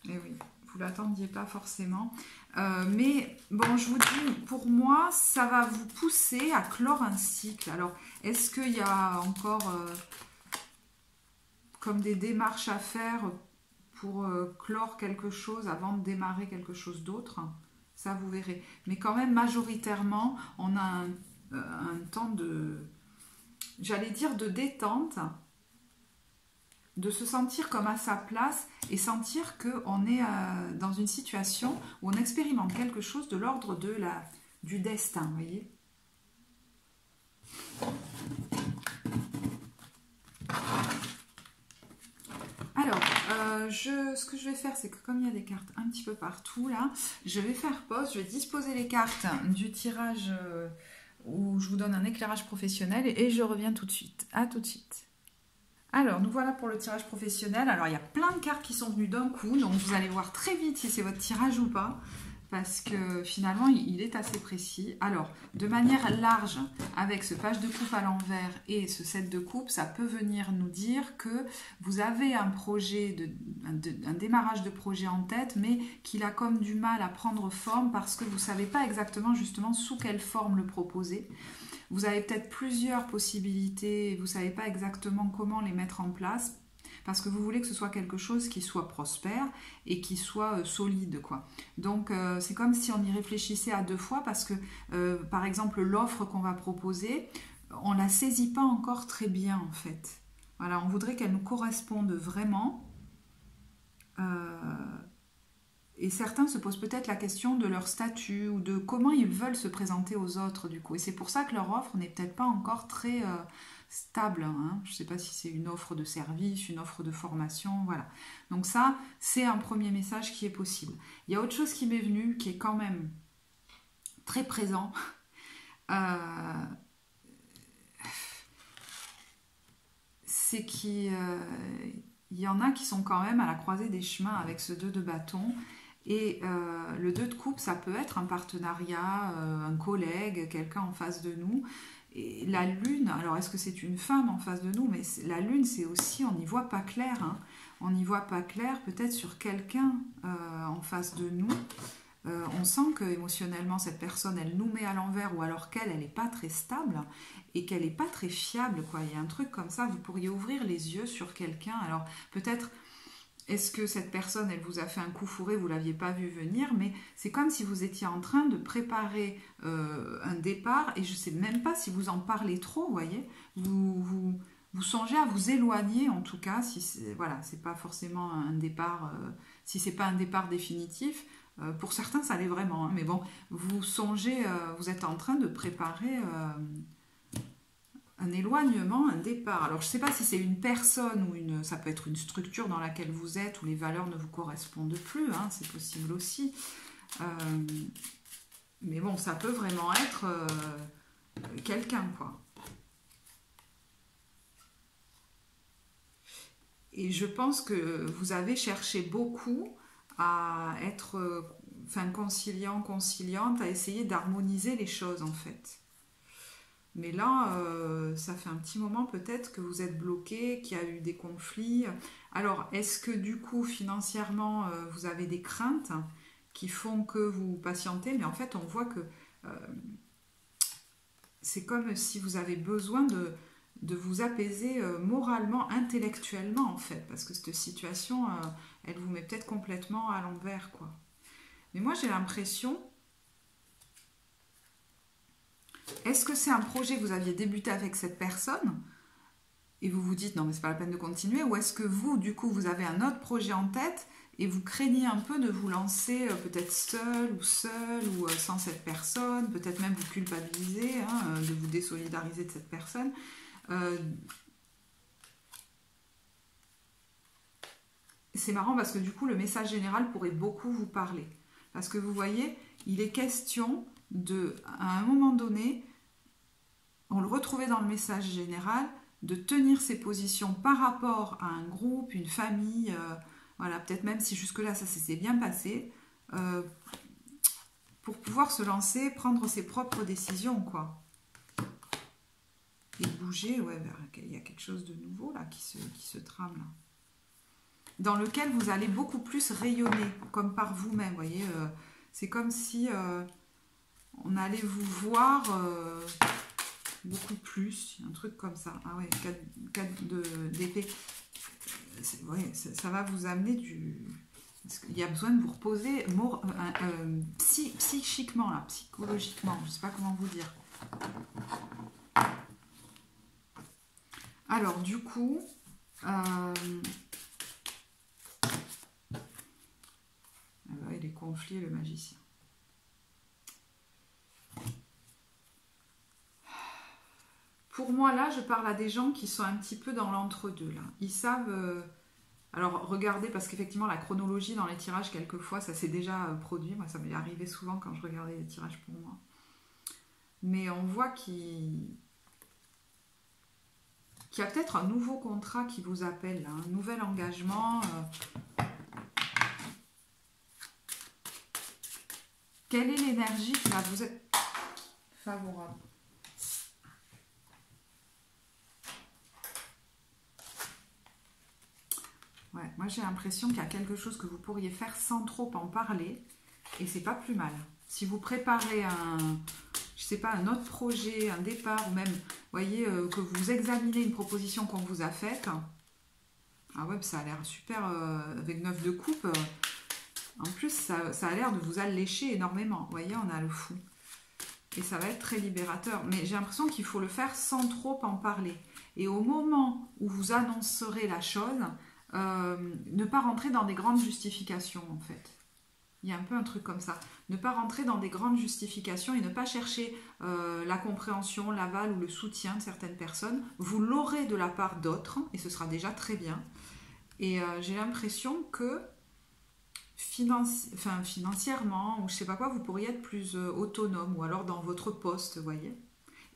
Et oui, vous ne l'attendiez pas forcément. Mais bon, je vous dis, pour moi, ça va vous pousser à clore un cycle. Alors, est-ce qu'il y a encore comme des démarches à faire pour clore quelque chose avant de démarrer quelque chose d'autre? Ça, vous verrez. Mais quand même, majoritairement, on a un temps de, j'allais dire, de détente, de se sentir comme à sa place et sentir qu'on est dans une situation où on expérimente quelque chose de l'ordre du destin, vous voyez. Alors, ce que je vais faire, c'est que comme il y a des cartes un petit peu partout, là, je vais faire pause, je vais disposer les cartes du tirage où je vous donne un éclairage professionnel et je reviens tout de suite. À tout de suite. Alors, nous voilà pour le tirage professionnel. Alors, il y a plein de cartes qui sont venues d'un coup, donc vous allez voir très vite si c'est votre tirage ou pas, parce que finalement, il est assez précis. Alors, de manière large, avec ce page de coupe à l'envers et ce 7 de coupe, ça peut venir nous dire que vous avez un projet, un démarrage de projet en tête, mais qu'il a comme du mal à prendre forme parce que vous ne savez pas exactement justement sous quelle forme le proposer. Vous avez peut-être plusieurs possibilités et vous ne savez pas exactement comment les mettre en place parce que vous voulez que ce soit quelque chose qui soit prospère et qui soit solide, quoi. Donc, c'est comme si on y réfléchissait à deux fois parce que, par exemple, l'offre qu'on va proposer, on ne la saisit pas encore très bien, en fait. Voilà, on voudrait qu'elle nous corresponde vraiment. Et certains se posent peut-être la question de leur statut ou de comment ils veulent se présenter aux autres, du coup. Et c'est pour ça que leur offre n'est peut-être pas encore très stable. Hein. Je ne sais pas si c'est une offre de service, une offre de formation, voilà. Donc ça, c'est un premier message qui est possible. Il y a autre chose qui m'est venu, qui est quand même très présent. C'est qu'il y en a qui sont quand même à la croisée des chemins avec ce 2 de bâton. Et le 2 de coupe, ça peut être un partenariat, un collègue, quelqu'un en face de nous. Et la lune, alors est-ce que c'est une femme en face de nous? Mais la lune, c'est aussi, on n'y voit pas clair. Hein. On n'y voit pas clair peut-être sur quelqu'un en face de nous. On sent que émotionnellement, cette personne, elle nous met à l'envers ou alors qu'elle n'est pas très stable et qu'elle n'est pas très fiable, quoi. Il y a un truc comme ça, vous pourriez ouvrir les yeux sur quelqu'un. Alors peut-être... Est-ce que cette personne, elle vous a fait un coup fourré, vous ne l'aviez pas vu venir, mais c'est comme si vous étiez en train de préparer un départ, et je ne sais même pas si vous en parlez trop, vous voyez, vous songez à vous éloigner, en tout cas, si c'est pas forcément un départ, si c'est pas un départ définitif, pour certains ça l'est vraiment, hein, mais bon, vous songez, vous êtes en train de préparer... un éloignement, un départ. Alors, je ne sais pas si c'est une personne ou ça peut être une structure dans laquelle vous êtes où les valeurs ne vous correspondent plus, hein, c'est possible aussi. Mais bon, ça peut vraiment être quelqu'un, quoi. Et je pense que vous avez cherché beaucoup à être conciliant, conciliante, à essayer d'harmoniser les choses, en fait. Mais là, ça fait un petit moment peut-être que vous êtes bloqué, qu'il y a eu des conflits. Alors, est-ce que du coup, financièrement, vous avez des craintes qui font que vous patientez? Mais en fait, on voit que c'est comme si vous avez besoin de vous apaiser moralement, intellectuellement, en fait. Parce que cette situation, elle vous met peut-être complètement à l'envers, quoi. Mais moi, j'ai l'impression... Est-ce que c'est un projet que vous aviez débuté avec cette personne et vous vous dites non mais c'est pas la peine de continuer, ou est-ce que vous du coup vous avez un autre projet en tête et vous craignez un peu de vous lancer peut-être seul ou sans cette personne, peut-être même vous culpabiliser, hein, de vous désolidariser de cette personne. C'est marrant parce que du coup le message général pourrait beaucoup vous parler, parce que vous voyez, il est question à un moment donné, on le retrouvait dans le message général, de tenir ses positions par rapport à un groupe, une famille, voilà, peut-être même si jusque-là ça s'est bien passé, pour pouvoir se lancer, prendre ses propres décisions, quoi. Et bouger, ouais, il y a quelque chose de nouveau là qui se trame là. dans lequel vous allez beaucoup plus rayonner, comme par vous-même, vous voyez. C'est comme si on allait vous voir beaucoup plus, un truc comme ça. Ah ouais, 4 d'épée. Ouais, ça va vous amener du... Il y a besoin de vous reposer psychiquement, là, psychologiquement, je ne sais pas comment vous dire. Alors, du coup... il est conflit, le magicien. Pour moi, là, je parle à des gens qui sont un petit peu dans l'entre-deux, là. Ils savent... Alors, regardez, parce qu'effectivement, la chronologie dans les tirages, quelquefois, ça s'est déjà produit. Moi, ça m'est arrivé souvent quand je regardais les tirages pour moi. Mais on voit qu'il y a peut-être un nouveau contrat qui vous appelle, là, un nouvel engagement. Quelle est l'énergie qui va vous être favorable? Ouais, moi j'ai l'impression qu'il y a quelque chose que vous pourriez faire sans trop en parler et c'est pas plus mal. Si vous préparez je sais pas, un autre projet, un départ ou même, vous voyez, que vous examinez une proposition qu'on vous a faite. Ah ouais, ça a l'air super avec 9 de coupe. En plus, ça a l'air de vous allécher énormément. Vous voyez, on a le fou. Et ça va être très libérateur. Mais j'ai l'impression qu'il faut le faire sans trop en parler. Et au moment où vous annoncerez la chose... ne pas rentrer dans des grandes justifications en fait. Il y a un peu un truc comme ça. Ne pas rentrer dans des grandes justifications et ne pas chercher la compréhension, l'aval ou le soutien de certaines personnes. Vous l'aurez de la part d'autres et ce sera déjà très bien. Et j'ai l'impression que financièrement ou je sais pas quoi, vous pourriez être plus autonome ou alors dans votre poste, vous voyez,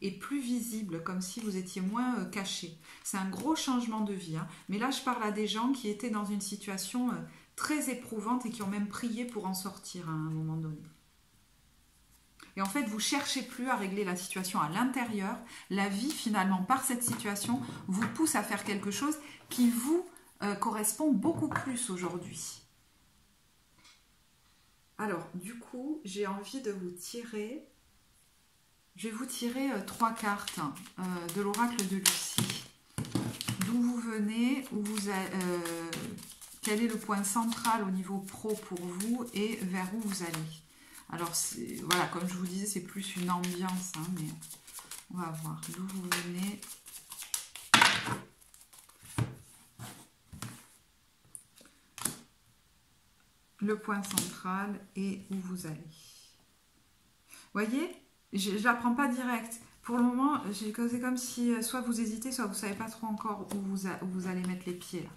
et plus visible, comme si vous étiez moins caché. C'est un gros changement de vie. Hein. Mais là, je parle à des gens qui étaient dans une situation très éprouvante et qui ont même prié pour en sortir à un moment donné. Et en fait, vous ne cherchez plus à régler la situation à l'intérieur. La vie, finalement, par cette situation, vous pousse à faire quelque chose qui vous correspond beaucoup plus aujourd'hui. Alors, du coup, j'ai envie de vous tirer... Je vais vous tirer 3 cartes de l'oracle de Lucie. D'où vous venez, quel est le point central au niveau pro pour vous et vers où vous allez. Alors, voilà, comme je vous disais, c'est plus une ambiance, hein, mais on va voir d'où vous venez. Le point central et où vous allez. Vous voyez ? Je ne la prends pas direct. Pour le moment, c'est comme si soit vous hésitez, soit vous ne savez pas trop encore où vous allez mettre les pieds. Là.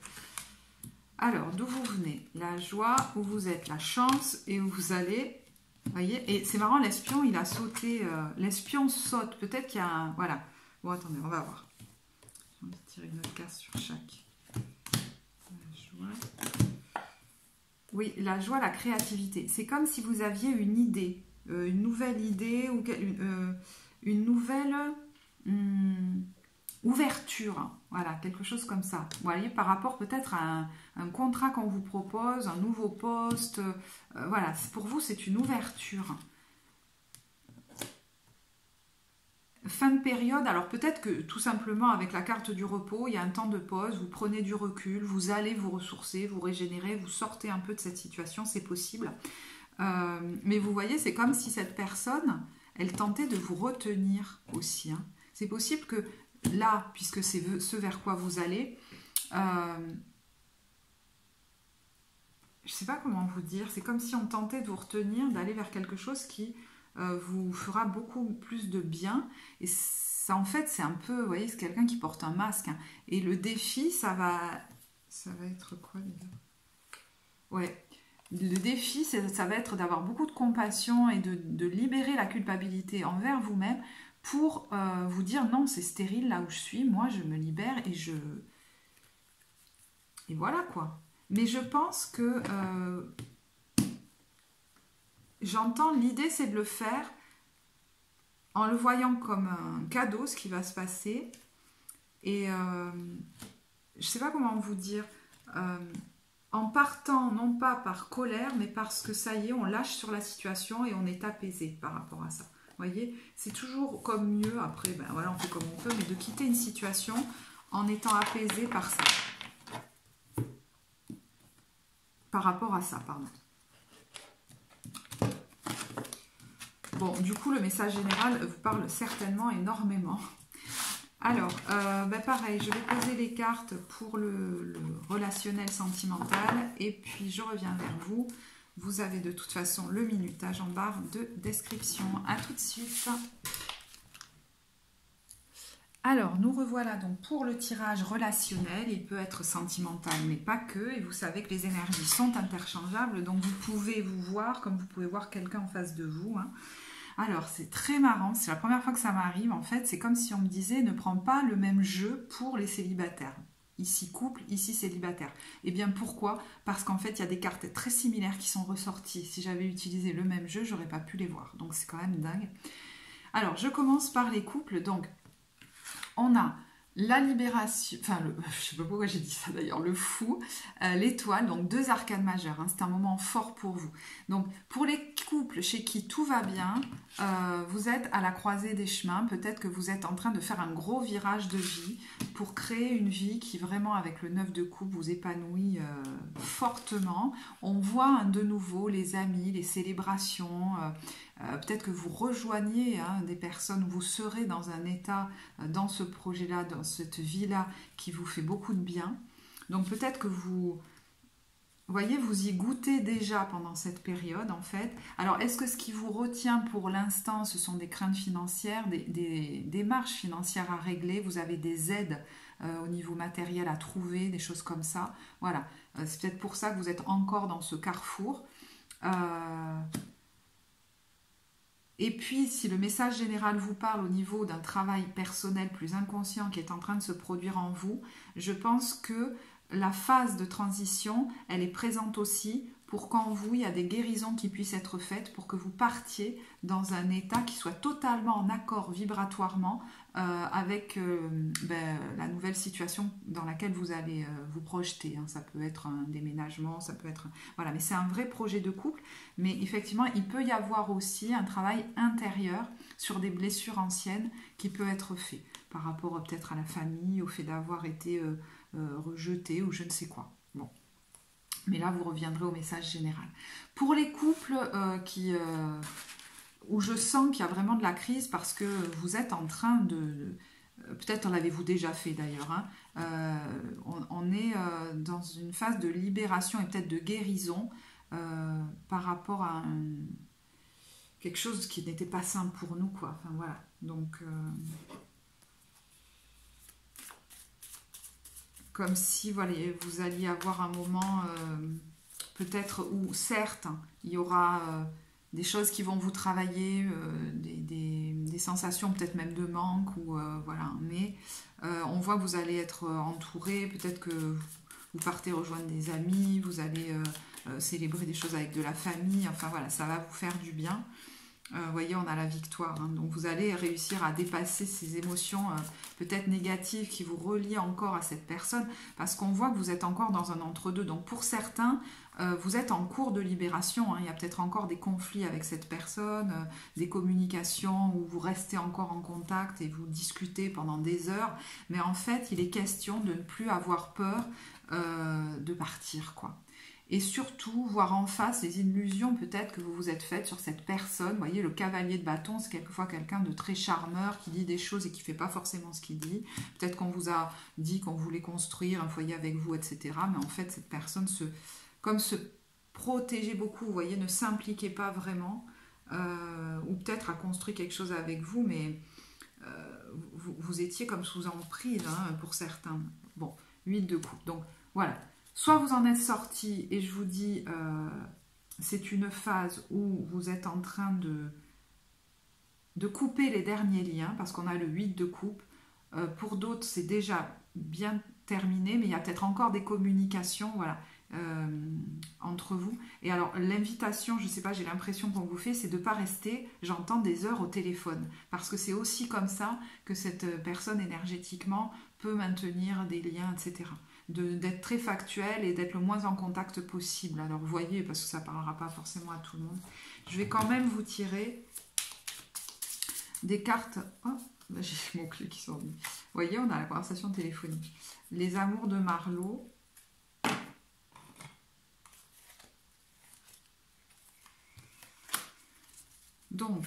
Alors, d'où vous venez? La joie, où vous êtes, la chance et où vous allez. Vous voyez? Et c'est marrant, l'espion, il a sauté. L'espion saute. Peut-être qu'il y a un... Voilà. Bon, attendez, on va voir. Je vais tirer une autre carte sur chaque. La joie. Oui, la joie, la créativité. C'est comme si vous aviez une idée. Une nouvelle idée ou une nouvelle ouverture, voilà, quelque chose comme ça. Vous voyez, par rapport peut-être à un contrat qu'on vous propose, un nouveau poste, voilà, pour vous c'est une ouverture. Fin de période, alors peut-être que tout simplement avec la carte du repos, il y a un temps de pause, vous prenez du recul, vous allez vous ressourcer, vous régénérer, vous sortez un peu de cette situation, c'est possible. Mais vous voyez, c'est comme si cette personne, elle tentait de vous retenir aussi. Hein. C'est possible que là, puisque c'est ce vers quoi vous allez, je ne sais pas comment vous dire, c'est comme si on tentait de vous retenir, d'aller vers quelque chose qui vous fera beaucoup plus de bien. Et ça, en fait, c'est un peu, vous voyez, c'est quelqu'un qui porte un masque. Hein. Et le défi, ça va être quoi déjà? Ouais. Le défi, ça va être d'avoir beaucoup de compassion et de libérer la culpabilité envers vous-même pour vous dire non, c'est stérile là où je suis, moi je me libère et voilà quoi. Mais je pense que j'entends, l'idée c'est de le faire en le voyant comme un cadeau, ce qui va se passer. Et je sais pas comment vous dire... en partant non pas par colère, mais parce que ça y est, on lâche sur la situation et on est apaisé par rapport à ça. Vous voyez, c'est toujours comme mieux, après, ben voilà, on fait comme on peut, mais de quitter une situation en étant apaisé par ça. Par rapport à ça, pardon. Bon, du coup, le message général vous parle certainement énormément. Alors, ben pareil, je vais poser les cartes pour le relationnel sentimental et puis je reviens vers vous. Vous avez de toute façon le minutage en barre de description. À tout de suite. Alors, nous revoilà donc pour le tirage relationnel. Il peut être sentimental, mais pas que. Et vous savez que les énergies sont interchangeables, donc vous pouvez vous voir comme vous pouvez voir quelqu'un en face de vous. Hein. Alors, c'est très marrant, c'est la première fois que ça m'arrive, en fait, c'est comme si on me disait ne prends pas le même jeu pour les célibataires. Ici couple, ici célibataire. Eh bien, pourquoi? Parce qu'en fait, il y a des cartes très similaires qui sont ressorties. Si j'avais utilisé le même jeu, j'aurais pas pu les voir. Donc, c'est quand même dingue. Alors, je commence par les couples. Donc, on a la libération, enfin, je sais pas pourquoi j'ai dit ça d'ailleurs, le fou, l'étoile, donc 2 arcanes majeures, hein, c'est un moment fort pour vous. Donc pour les couples chez qui tout va bien, vous êtes à la croisée des chemins, peut-être que vous êtes en train de faire un gros virage de vie pour créer une vie qui vraiment avec le 9 de coupe vous épanouit fortement. On voit de nouveau les amis, les célébrations, peut-être que vous rejoignez des personnes, vous serez dans un état, dans ce projet-là, dans cette vie-là, qui vous fait beaucoup de bien. Donc peut-être que vous voyez, vous y goûtez déjà pendant cette période, en fait. Alors, est-ce que ce qui vous retient pour l'instant, ce sont des craintes financières, des démarches financières à régler, vous avez des aides au niveau matériel à trouver, des choses comme ça. Voilà, c'est peut-être pour ça que vous êtes encore dans ce carrefour. Et puis, si le message général vous parle au niveau d'un travail personnel plus inconscient qui est en train de se produire en vous, je pense que la phase de transition, elle est présente aussi pour qu'en vous, il y a des guérisons qui puissent être faites pour que vous partiez dans un état qui soit totalement en accord vibratoirement avec la nouvelle situation dans laquelle vous allez vous projeter. Hein. Ça peut être un déménagement, ça peut être... Voilà, mais c'est un vrai projet de couple. Mais effectivement, il peut y avoir aussi un travail intérieur sur des blessures anciennes qui peut être fait par rapport peut-être à la famille, au fait d'avoir été rejeté ou je ne sais quoi. Bon. Mais là, vous reviendrez au message général. Pour les couples où je sens qu'il y a vraiment de la crise parce que vous êtes en train de... Peut-être en l'avez-vous déjà fait d'ailleurs. Hein, on est dans une phase de libération et peut-être de guérison par rapport à quelque chose qui n'était pas simple pour nous, quoi. Enfin voilà. Donc comme si voilà, vous alliez avoir un moment peut-être où certes il y aura des choses qui vont vous travailler, des sensations peut-être même de manque ou voilà, mais on voit que vous allez être entouré, peut-être que vous partez rejoindre des amis, vous allez célébrer des choses avec de la famille, enfin voilà, ça va vous faire du bien. Vous voyez, on a la victoire, hein. Donc vous allez réussir à dépasser ces émotions peut-être négatives qui vous relient encore à cette personne, parce qu'on voit que vous êtes encore dans un entre-deux. Donc pour certains, vous êtes en cours de libération, hein. Il y a peut-être encore des conflits avec cette personne, des communications où vous restez encore en contact et vous discutez pendant des heures, mais en fait, il est question de ne plus avoir peur de partir, quoi. Et surtout, voir en face les illusions peut-être que vous vous êtes faites sur cette personne. Vous voyez, le cavalier de bâton, c'est quelquefois quelqu'un de très charmeur qui dit des choses et qui ne fait pas forcément ce qu'il dit. Peut-être qu'on vous a dit qu'on voulait construire un foyer avec vous, etc. Mais en fait, cette personne, comme se protégeait beaucoup, vous voyez, ne s'impliquait pas vraiment. Ou peut-être a construit quelque chose avec vous, mais vous étiez comme sous emprise, hein, pour certains. Bon, 8 de coupe. Donc, voilà. Soit vous en êtes sorti et je vous dis, c'est une phase où vous êtes en train de couper les derniers liens, parce qu'on a le 8 de coupe. Pour d'autres, c'est déjà bien terminé, mais il y a peut-être encore des communications, voilà, entre vous. Et alors, l'invitation, je ne sais pas, j'ai l'impression qu'on vous fait, c'est de ne pas rester, j'entends, des heures au téléphone. Parce que c'est aussi comme ça que cette personne énergétiquement peut maintenir des liens, etc. d'être très factuel et d'être le moins en contact possible. Alors vous voyez, parce que ça ne parlera pas forcément à tout le monde. Je vais quand même vous tirer des cartes. Oh, j'ai mon clé qui sort. Vous voyez, on a la conversation téléphonique. Les amours de Marlowe. Donc,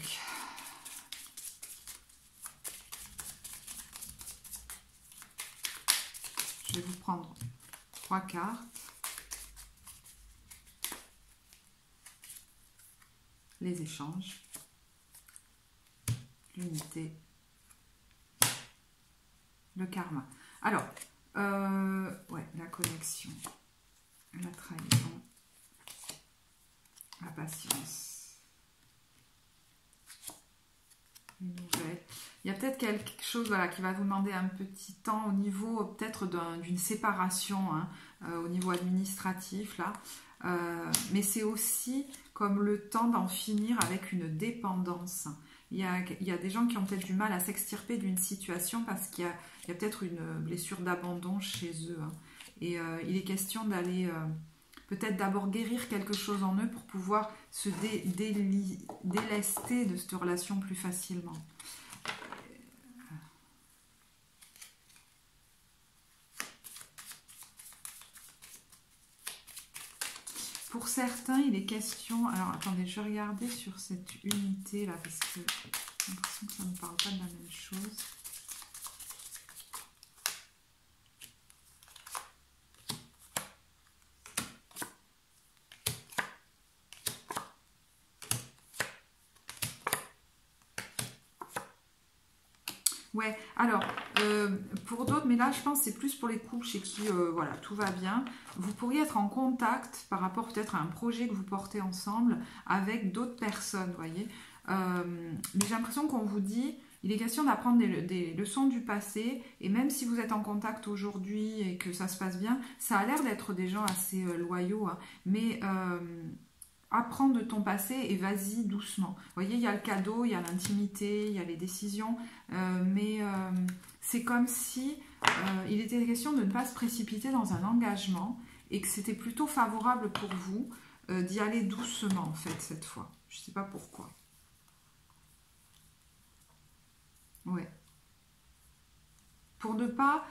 je vais vous prendre 3 cartes. Les échanges, l'unité, le karma. Alors, ouais, la connexion, la trahison, la patience, les nouvelles. Il y a peut-être quelque chose voilà, qui va vous demander un petit temps au niveau peut-être d'une séparation, hein, au niveau administratif, là. Mais c'est aussi comme le temps d'en finir avec une dépendance. Il y a des gens qui ont peut-être du mal à s'extirper d'une situation parce qu'il y a peut-être une blessure d'abandon chez eux. Hein. Et il est question d'aller peut-être d'abord guérir quelque chose en eux pour pouvoir se délester de cette relation plus facilement. Pour certains, il est question... Alors, attendez, je vais regarder sur cette unité, là, parce que j'ai l'impression que ça ne parle pas de la même chose. Ouais, alors, pour d'autres, mais là, je pense que c'est plus pour les couples chez qui, voilà, tout va bien. Vous pourriez être en contact par rapport peut-être à un projet que vous portez ensemble avec d'autres personnes, vous voyez. Mais j'ai l'impression qu'on vous dit, il est question d'apprendre des leçons du passé, et même si vous êtes en contact aujourd'hui et que ça se passe bien, ça a l'air d'être des gens assez loyaux, hein, mais... apprends de ton passé et vas-y doucement. Vous voyez, il y a le cadeau, il y a l'intimité, il y a les décisions, mais c'est comme si il était question de ne pas se précipiter dans un engagement et que c'était plutôt favorable pour vous d'y aller doucement, en fait, cette fois. Je ne sais pas pourquoi. Ouais. Pour ne pas...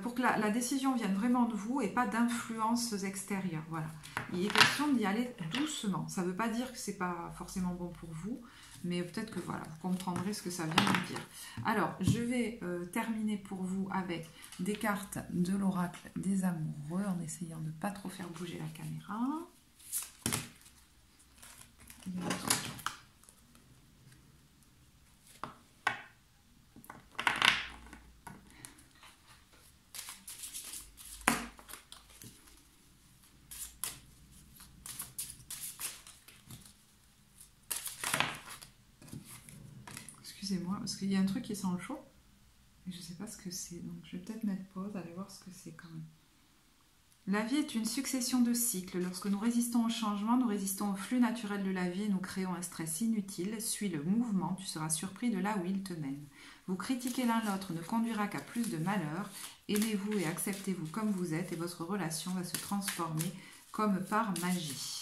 pour que la décision vienne vraiment de vous et pas d'influences extérieures. Voilà. Il est question d'y aller doucement. Ça ne veut pas dire que ce n'est pas forcément bon pour vous, mais peut-être que voilà, vous comprendrez ce que ça vient de dire. Alors, je vais terminer pour vous avec des cartes de l'oracle des amoureux en essayant de ne pas trop faire bouger la caméra. Excusez-moi, parce qu'il y a un truc qui sent le chaud. Et je ne sais pas ce que c'est. Donc je vais peut-être mettre pause, aller voir ce que c'est quand même. La vie est une succession de cycles. Lorsque nous résistons au changement, nous résistons au flux naturel de la vie et nous créons un stress inutile. Suis le mouvement, tu seras surpris de là où il te mène. Vous critiquer l'un l'autre ne conduira qu'à plus de malheur. Aimez-vous et acceptez-vous comme vous êtes et votre relation va se transformer comme par magie.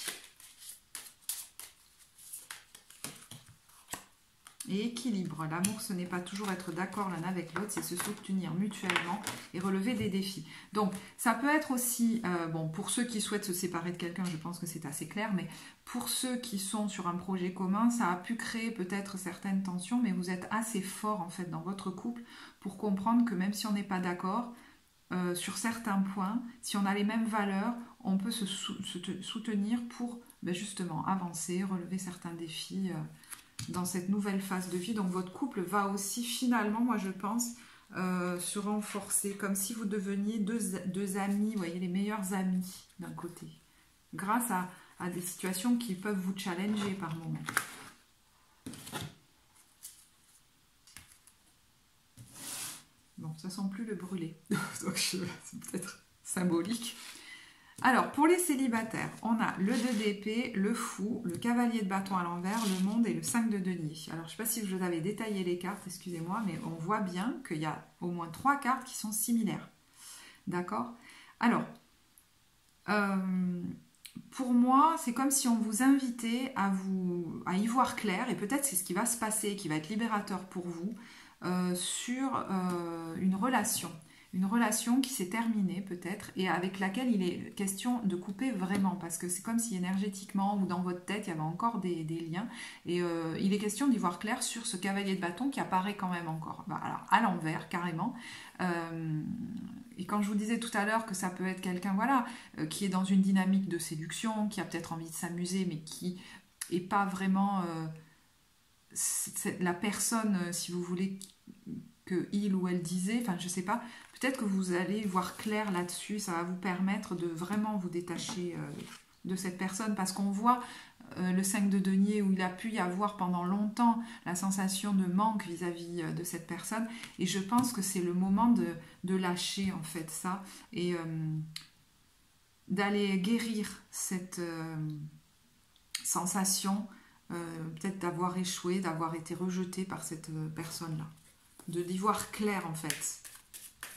Et équilibre. L'amour, ce n'est pas toujours être d'accord l'un avec l'autre, c'est se soutenir mutuellement et relever des défis. Donc, ça peut être aussi, bon, pour ceux qui souhaitent se séparer de quelqu'un, je pense que c'est assez clair, mais pour ceux qui sont sur un projet commun, ça a pu créer peut-être certaines tensions, mais vous êtes assez fort, en fait, dans votre couple pour comprendre que même si on n'est pas d'accord sur certains points, si on a les mêmes valeurs, on peut se soutenir pour, ben justement, avancer, relever certains défis dans cette nouvelle phase de vie. Donc votre couple va aussi finalement, moi je pense, se renforcer, comme si vous deveniez deux amis, vous voyez, les meilleurs amis d'un côté, grâce à des situations qui peuvent vous challenger par moments. Bon, ça sent plus le brûler, donc c'est peut-être symbolique. Alors, pour les célibataires, on a le 2 d'épée, le fou, le cavalier de bâton à l'envers, le monde et le 5 de denier. Alors, je ne sais pas si je vous avais détaillé les cartes, excusez-moi, mais on voit bien qu'il y a au moins 3 cartes qui sont similaires. D'accord ? Alors, pour moi, c'est comme si on vous invitait à y voir clair, et peut-être c'est ce qui va se passer, qui va être libérateur pour vous, sur une relation. Une relation qui s'est terminée peut-être, et avec laquelle il est question de couper vraiment, parce que c'est comme si énergétiquement ou dans votre tête, il y avait encore des liens, et il est question d'y voir clair sur ce cavalier de bâton qui apparaît quand même encore. Bah, alors, à l'envers, carrément. Et quand je vous disais tout à l'heure que ça peut être quelqu'un, voilà, qui est dans une dynamique de séduction, qui a peut-être envie de s'amuser, mais qui n'est pas vraiment la personne, si vous voulez, que il ou elle disait, enfin je sais pas, peut-être que vous allez voir clair là-dessus, ça va vous permettre de vraiment vous détacher de cette personne, parce qu'on voit le 5 de denier où il a pu y avoir pendant longtemps la sensation de manque vis-à-vis de cette personne, et je pense que c'est le moment de lâcher en fait ça, et d'aller guérir cette sensation, peut-être d'avoir échoué, d'avoir été rejeté par cette personne-là, d'y voir clair en fait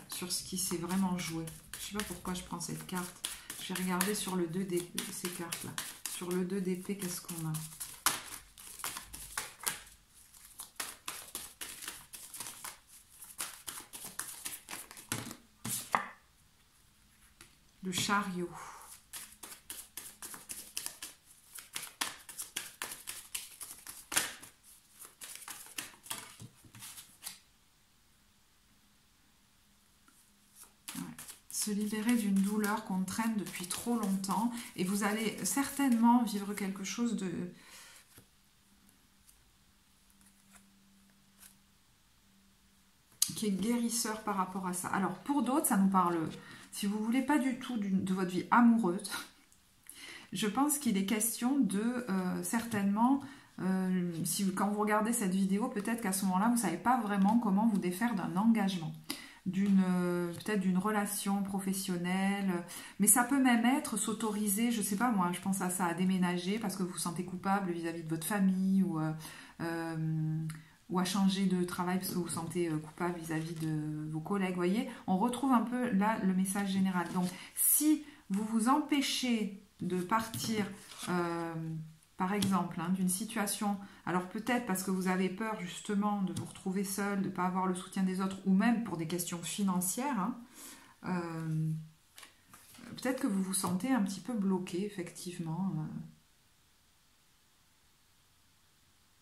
sur ce qui s'est vraiment joué. Je sais pas pourquoi je prends cette carte. Je vais regarder sur le 2 d'épée, ces cartes-là. Sur le 2 d'épée, qu'est-ce qu'on a? Le chariot. Se libérer d'une douleur qu'on traîne depuis trop longtemps, et vous allez certainement vivre quelque chose de qui est guérisseur par rapport à ça. Alors pour d'autres, ça nous parle, si vous voulez, pas du tout de votre vie amoureuse. Je pense qu'il est question de certainement, quand vous regardez cette vidéo, peut-être qu'à ce moment-là, vous ne savez pas vraiment comment vous défaire d'un engagement, peut-être d'une relation professionnelle, mais ça peut même être s'autoriser, je sais pas moi, je pense à ça, à déménager parce que vous vous sentez coupable vis-à-vis de votre famille, ou à changer de travail parce que vous vous sentez coupable vis-à-vis de vos collègues. Vous voyez, on retrouve un peu là le message général. Donc si vous vous empêchez de partir, par exemple, d'une situation, alors peut-être parce que vous avez peur justement de vous retrouver seul, de ne pas avoir le soutien des autres, ou même pour des questions financières, peut-être que vous vous sentez un petit peu bloqué, effectivement.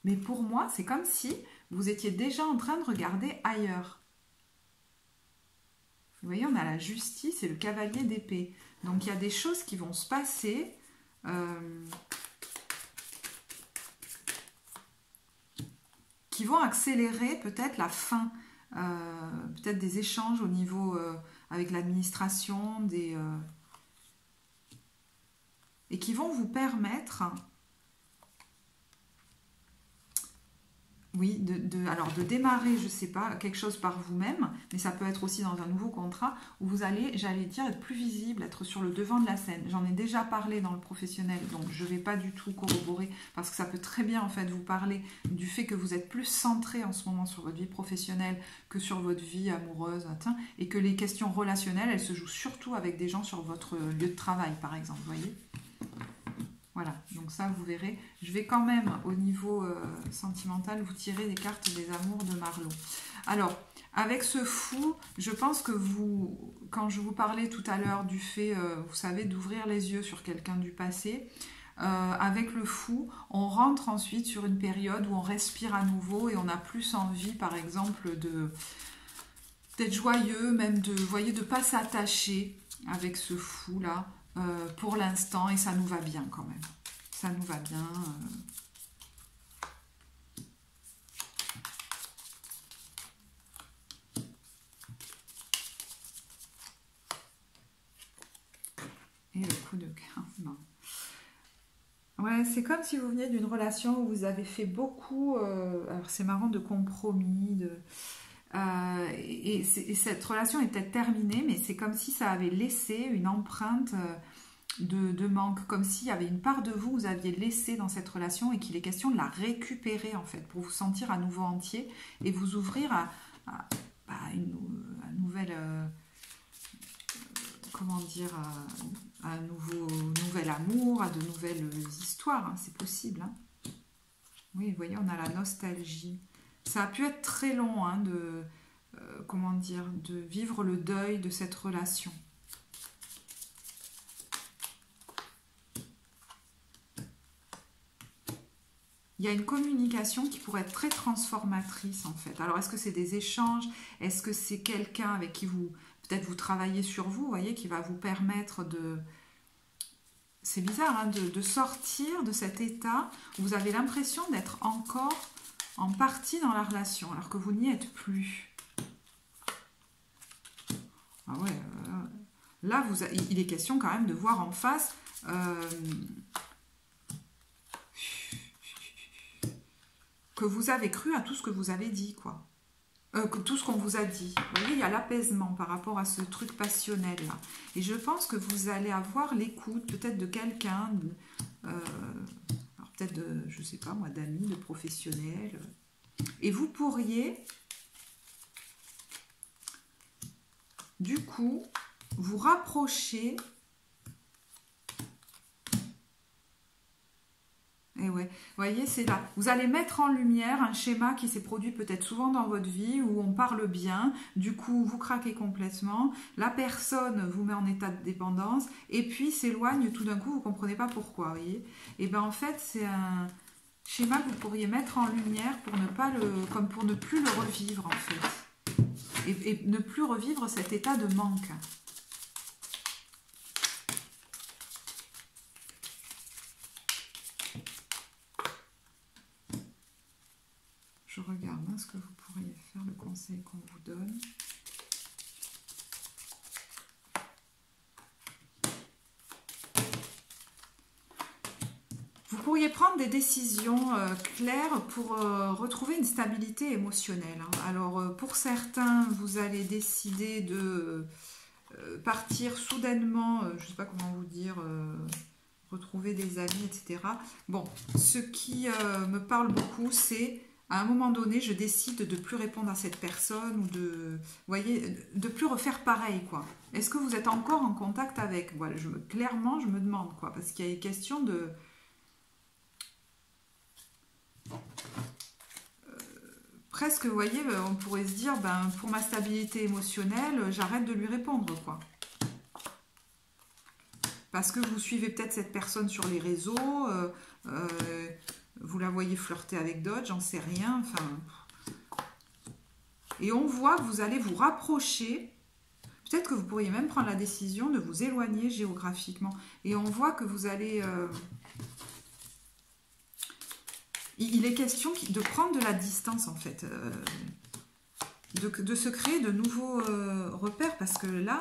Mais pour moi, c'est comme si vous étiez déjà en train de regarder ailleurs. Vous voyez, on a la justice et le cavalier d'épée. Donc il y a des choses qui vont se passer... qui vont accélérer peut-être la fin, peut-être des échanges au niveau avec l'administration, et qui vont vous permettre, oui, alors de démarrer, je ne sais pas, quelque chose par vous-même, mais ça peut être aussi dans un nouveau contrat où vous allez, j'allais dire, être plus visible, être sur le devant de la scène. J'en ai déjà parlé dans le professionnel, donc je ne vais pas du tout corroborer, parce que ça peut très bien en fait vous parler du fait que vous êtes plus centré en ce moment sur votre vie professionnelle que sur votre vie amoureuse, et que les questions relationnelles, elles se jouent surtout avec des gens sur votre lieu de travail, par exemple, vous voyez ? Voilà, donc ça vous verrez. Je vais quand même au niveau sentimental vous tirer des cartes des amours de Marlot. Alors, avec ce fou, je pense que vous, quand je vous parlais tout à l'heure du fait, vous savez, d'ouvrir les yeux sur quelqu'un du passé, avec le fou, on rentre ensuite sur une période où on respire à nouveau et on a plus envie, par exemple, d'être joyeux, même de, vous voyez, de ne pas s'attacher avec ce fou-là. Pour l'instant, et ça nous va bien quand même. Ça nous va bien. Et le coup de cœur. Non. Ouais, c'est comme si vous veniez d'une relation où vous avez fait beaucoup, alors c'est marrant, de compromis, et cette relation est peut-être terminée, mais c'est comme si ça avait laissé une empreinte de manque, comme s'il y avait une part de vous que vous aviez laissée dans cette relation et qu'il est question de la récupérer en fait, pour vous sentir à nouveau entier et vous ouvrir à une nouvelle... comment dire, à un nouvel amour, à de nouvelles histoires, hein, c'est possible. Hein. Oui, vous voyez, on a la nostalgie. Ça a pu être très long hein, comment dire, de vivre le deuil de cette relation. Il y a une communication qui pourrait être très transformatrice en fait. Alors est-ce que c'est des échanges? Est-ce que c'est quelqu'un avec qui vous, peut-être vous travaillez sur vous, voyez, qui va vous permettre de... C'est bizarre, hein, de sortir de cet état où vous avez l'impression d'être encore en partie dans la relation, alors que vous n'y êtes plus. Ah ouais, là, il est question quand même de voir en face... que vous avez cru à tout ce que vous avez dit, quoi. Tout ce qu'on vous a dit. Vous voyez, il y a l'apaisement par rapport à ce truc passionnel, là. Et je pense que vous allez avoir l'écoute, peut-être de quelqu'un, alors peut-être de, je sais pas moi, d'amis, de professionnels. Et vous pourriez, du coup, vous rapprocher... Et ouais, vous voyez, c'est là. Vous allez mettre en lumière un schéma qui s'est produit peut-être souvent dans votre vie où on parle bien, du coup vous craquez complètement, la personne vous met en état de dépendance et puis s'éloigne tout d'un coup, vous ne comprenez pas pourquoi, vous voyez. Et bien en fait, c'est un schéma que vous pourriez mettre en lumière pour ne pas comme pour ne plus le revivre en fait. Et ne plus revivre cet état de manque. Je regarde hein, ce que vous pourriez faire, le conseil qu'on vous donne. Vous pourriez prendre des décisions claires pour retrouver une stabilité émotionnelle. Hein. Alors, pour certains, vous allez décider de partir soudainement, je ne sais pas comment vous dire... retrouver des amis, etc. Bon, ce qui me parle beaucoup, c'est... À un moment donné, je décide de ne plus répondre à cette personne ou de, vous voyez, de plus refaire pareil, quoi. Est-ce que vous êtes encore en contact avec? Voilà, clairement, je me demande, quoi, parce qu'il y a une question de... presque, vous voyez, on pourrait se dire, ben, pour ma stabilité émotionnelle, j'arrête de lui répondre, quoi. Parce que vous suivez peut-être cette personne sur les réseaux, vous la voyez flirter avec d'autres, j'en sais rien. Enfin, et on voit que vous allez vous rapprocher. Peut-être que vous pourriez même prendre la décision de vous éloigner géographiquement. Et on voit que vous allez... il est question de prendre de la distance, en fait. De se créer de nouveaux repères. Parce que là...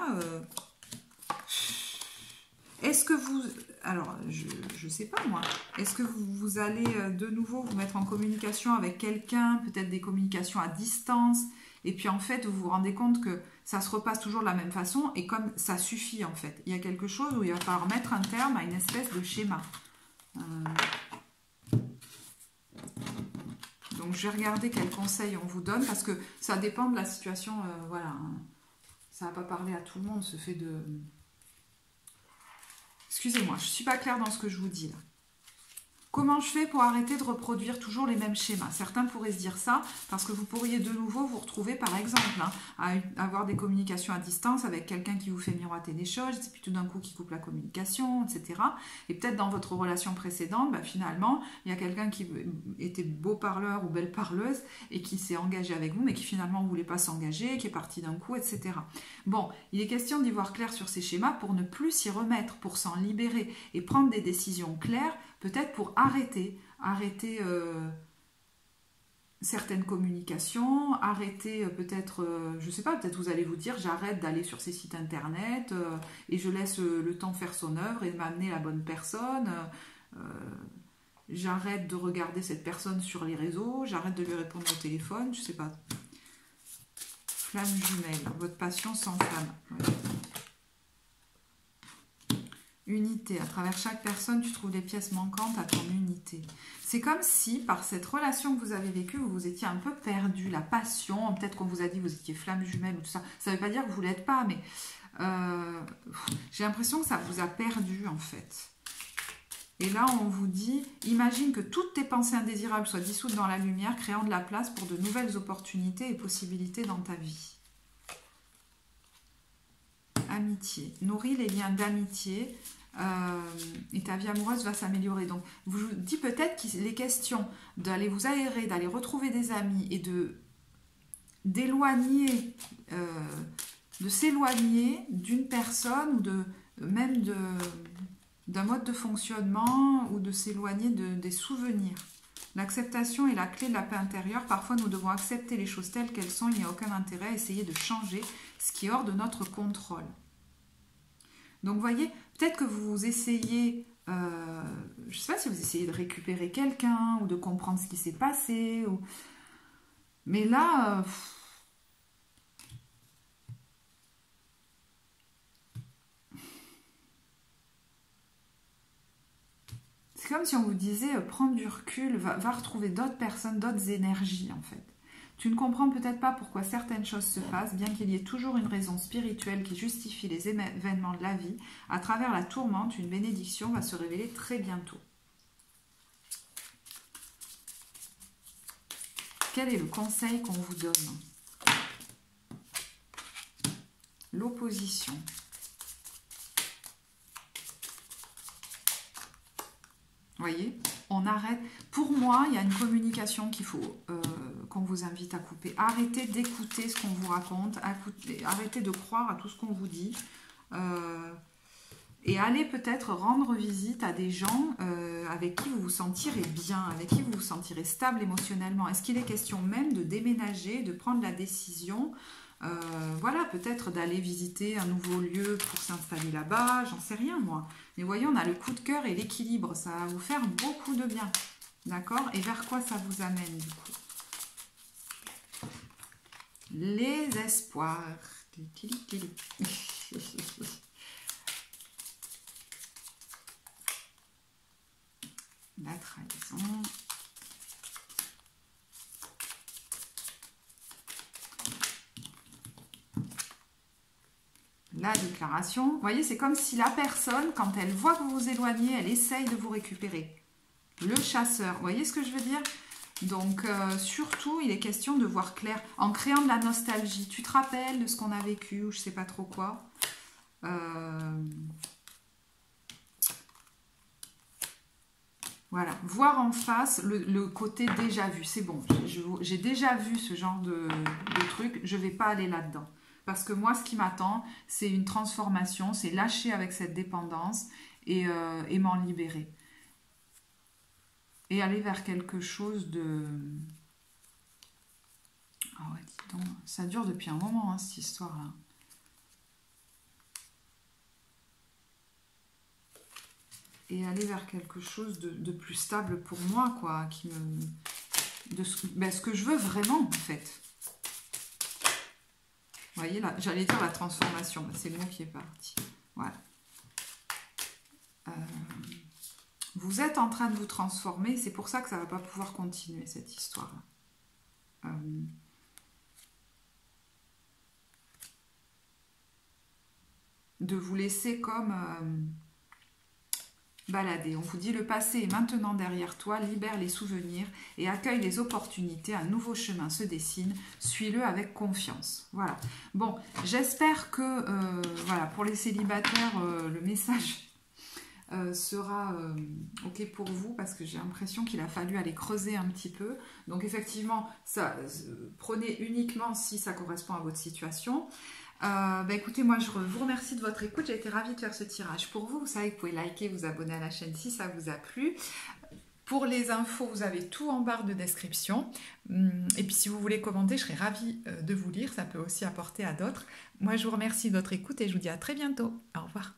est-ce que vous... Alors, je ne sais pas moi. Est-ce que vous allez de nouveau vous mettre en communication avec quelqu'un, peut-être des communications à distance, et puis en fait, vous vous rendez compte que ça se repasse toujours de la même façon, et comme ça suffit en fait. Il y a quelque chose où il va falloir mettre un terme à une espèce de schéma. Donc, je vais regarder quels conseils on vous donne, parce que ça dépend de la situation. Voilà, hein. Ça ne va pas parler à tout le monde, ce fait de... Excusez-moi, je ne suis pas claire dans ce que je vous dis là. Comment je fais pour arrêter de reproduire toujours les mêmes schémas? Certains pourraient se dire ça parce que vous pourriez de nouveau vous retrouver par exemple hein, à avoir des communications à distance avec quelqu'un qui vous fait miroiter des choses et puis tout d'un coup qui coupe la communication, etc. Et peut-être dans votre relation précédente, bah, finalement, il y a quelqu'un qui était beau parleur ou belle parleuse et qui s'est engagé avec vous mais qui finalement ne voulait pas s'engager, qui est parti d'un coup, etc. Bon, il est question d'y voir clair sur ces schémas pour ne plus s'y remettre, pour s'en libérer et prendre des décisions claires, peut-être pour arrêter certaines communications, arrêter peut-être, je ne sais pas, peut-être vous allez vous dire, j'arrête d'aller sur ces sites internet et je laisse le temps faire son œuvre et m'amener la bonne personne. J'arrête de regarder cette personne sur les réseaux, j'arrête de lui répondre au téléphone, je ne sais pas. Flamme jumelle, votre passion s'enflamme. Ouais. Unité. À travers chaque personne, tu trouves des pièces manquantes à ton unité. C'est comme si, par cette relation que vous avez vécue, vous vous étiez un peu perdu. La passion, peut-être qu'on vous a dit que vous étiez flamme jumelle ou tout ça. Ça ne veut pas dire que vous ne l'êtes pas, mais J'ai l'impression que ça vous a perdu en fait. Et là, on vous dit, imagine que toutes tes pensées indésirables soient dissoutes dans la lumière, créant de la place pour de nouvelles opportunités et possibilités dans ta vie. Amitié. Nourris les liens d'amitié et ta vie amoureuse va s'améliorer. Donc, vous dit peut-être qu'il est question d'aller vous aérer, d'aller retrouver des amis et d'éloigner, de s'éloigner d'une personne ou même d'un mode de fonctionnement ou de s'éloigner des souvenirs. L'acceptation est la clé de la paix intérieure. Parfois, nous devons accepter les choses telles qu'elles sont. Il n'y a aucun intérêt à essayer de changer ce qui est hors de notre contrôle. Donc, vous voyez, peut-être que vous essayez, je ne sais pas si vous essayez de récupérer quelqu'un ou de comprendre ce qui s'est passé. Mais là... c'est comme si on vous disait, prendre du recul, va retrouver d'autres personnes, d'autres énergies en fait. Tu ne comprends peut-être pas pourquoi certaines choses se passent, bien qu'il y ait toujours une raison spirituelle qui justifie les événements de la vie. À travers la tourmente, une bénédiction va se révéler très bientôt. Quel est le conseil qu'on vous donne? L'opposition. Vous voyez, on arrête. Pour moi, il y a une communication qu'il faut qu'on vous invite à couper. Arrêtez d'écouter ce qu'on vous raconte, arrêtez de croire à tout ce qu'on vous dit. Et allez peut-être rendre visite à des gens avec qui vous vous sentirez bien, avec qui vous vous sentirez stable émotionnellement. Est-ce qu'il est question même de déménager, de prendre la décision voilà, peut-être d'aller visiter un nouveau lieu pour s'installer là-bas, j'en sais rien moi. Mais voyez, on a le coup de cœur et l'équilibre, ça va vous faire beaucoup de bien. D'accord? Et vers quoi ça vous amène du coup? Les espoirs. La trahison. La déclaration. Vous voyez, c'est comme si la personne, quand elle voit que vous vous éloignez, elle essaye de vous récupérer. Le chasseur. Vous voyez ce que je veux dire? Donc, surtout, il est question de voir clair. En créant de la nostalgie. Tu te rappelles de ce qu'on a vécu ou je ne sais pas trop quoi. Voilà. Voir en face le côté déjà vu. C'est bon. J'ai déjà vu ce genre de truc. Je ne vais pas aller là-dedans. Parce que moi, ce qui m'attend, c'est une transformation, c'est lâcher avec cette dépendance et m'en libérer. Et aller vers quelque chose de... Ah ouais, dis donc, ça dure depuis un moment, hein, cette histoire-là. Et aller vers quelque chose de plus stable pour moi, quoi, qui me... ce que je veux vraiment, en fait. Vous voyez, là, j'allais dire la transformation, c'est le mot qui est parti. Voilà. Vous êtes en train de vous transformer, c'est pour ça que ça ne va pas pouvoir continuer, cette histoire-là. De vous laisser comme balader. On vous dit, le passé est maintenant derrière toi, libère les souvenirs et accueille les opportunités. Un nouveau chemin se dessine, suis-le avec confiance. Voilà. Bon, j'espère que, voilà, pour les célibataires, le message sera ok pour vous, parce que j'ai l'impression qu'il a fallu aller creuser un petit peu. Donc effectivement, ça, prenez uniquement si ça correspond à votre situation. Écoutez, moi je vous remercie de votre écoute, j'ai été ravie de faire ce tirage pour vous. Vous savez que vous pouvez liker, vous abonner à la chaîne si ça vous a plu. Pour les infos, vous avez tout en barre de description. Et puis si vous voulez commenter, je serai ravie de vous lire, ça peut aussi apporter à d'autres. Moi je vous remercie de votre écoute et je vous dis à très bientôt. Au revoir.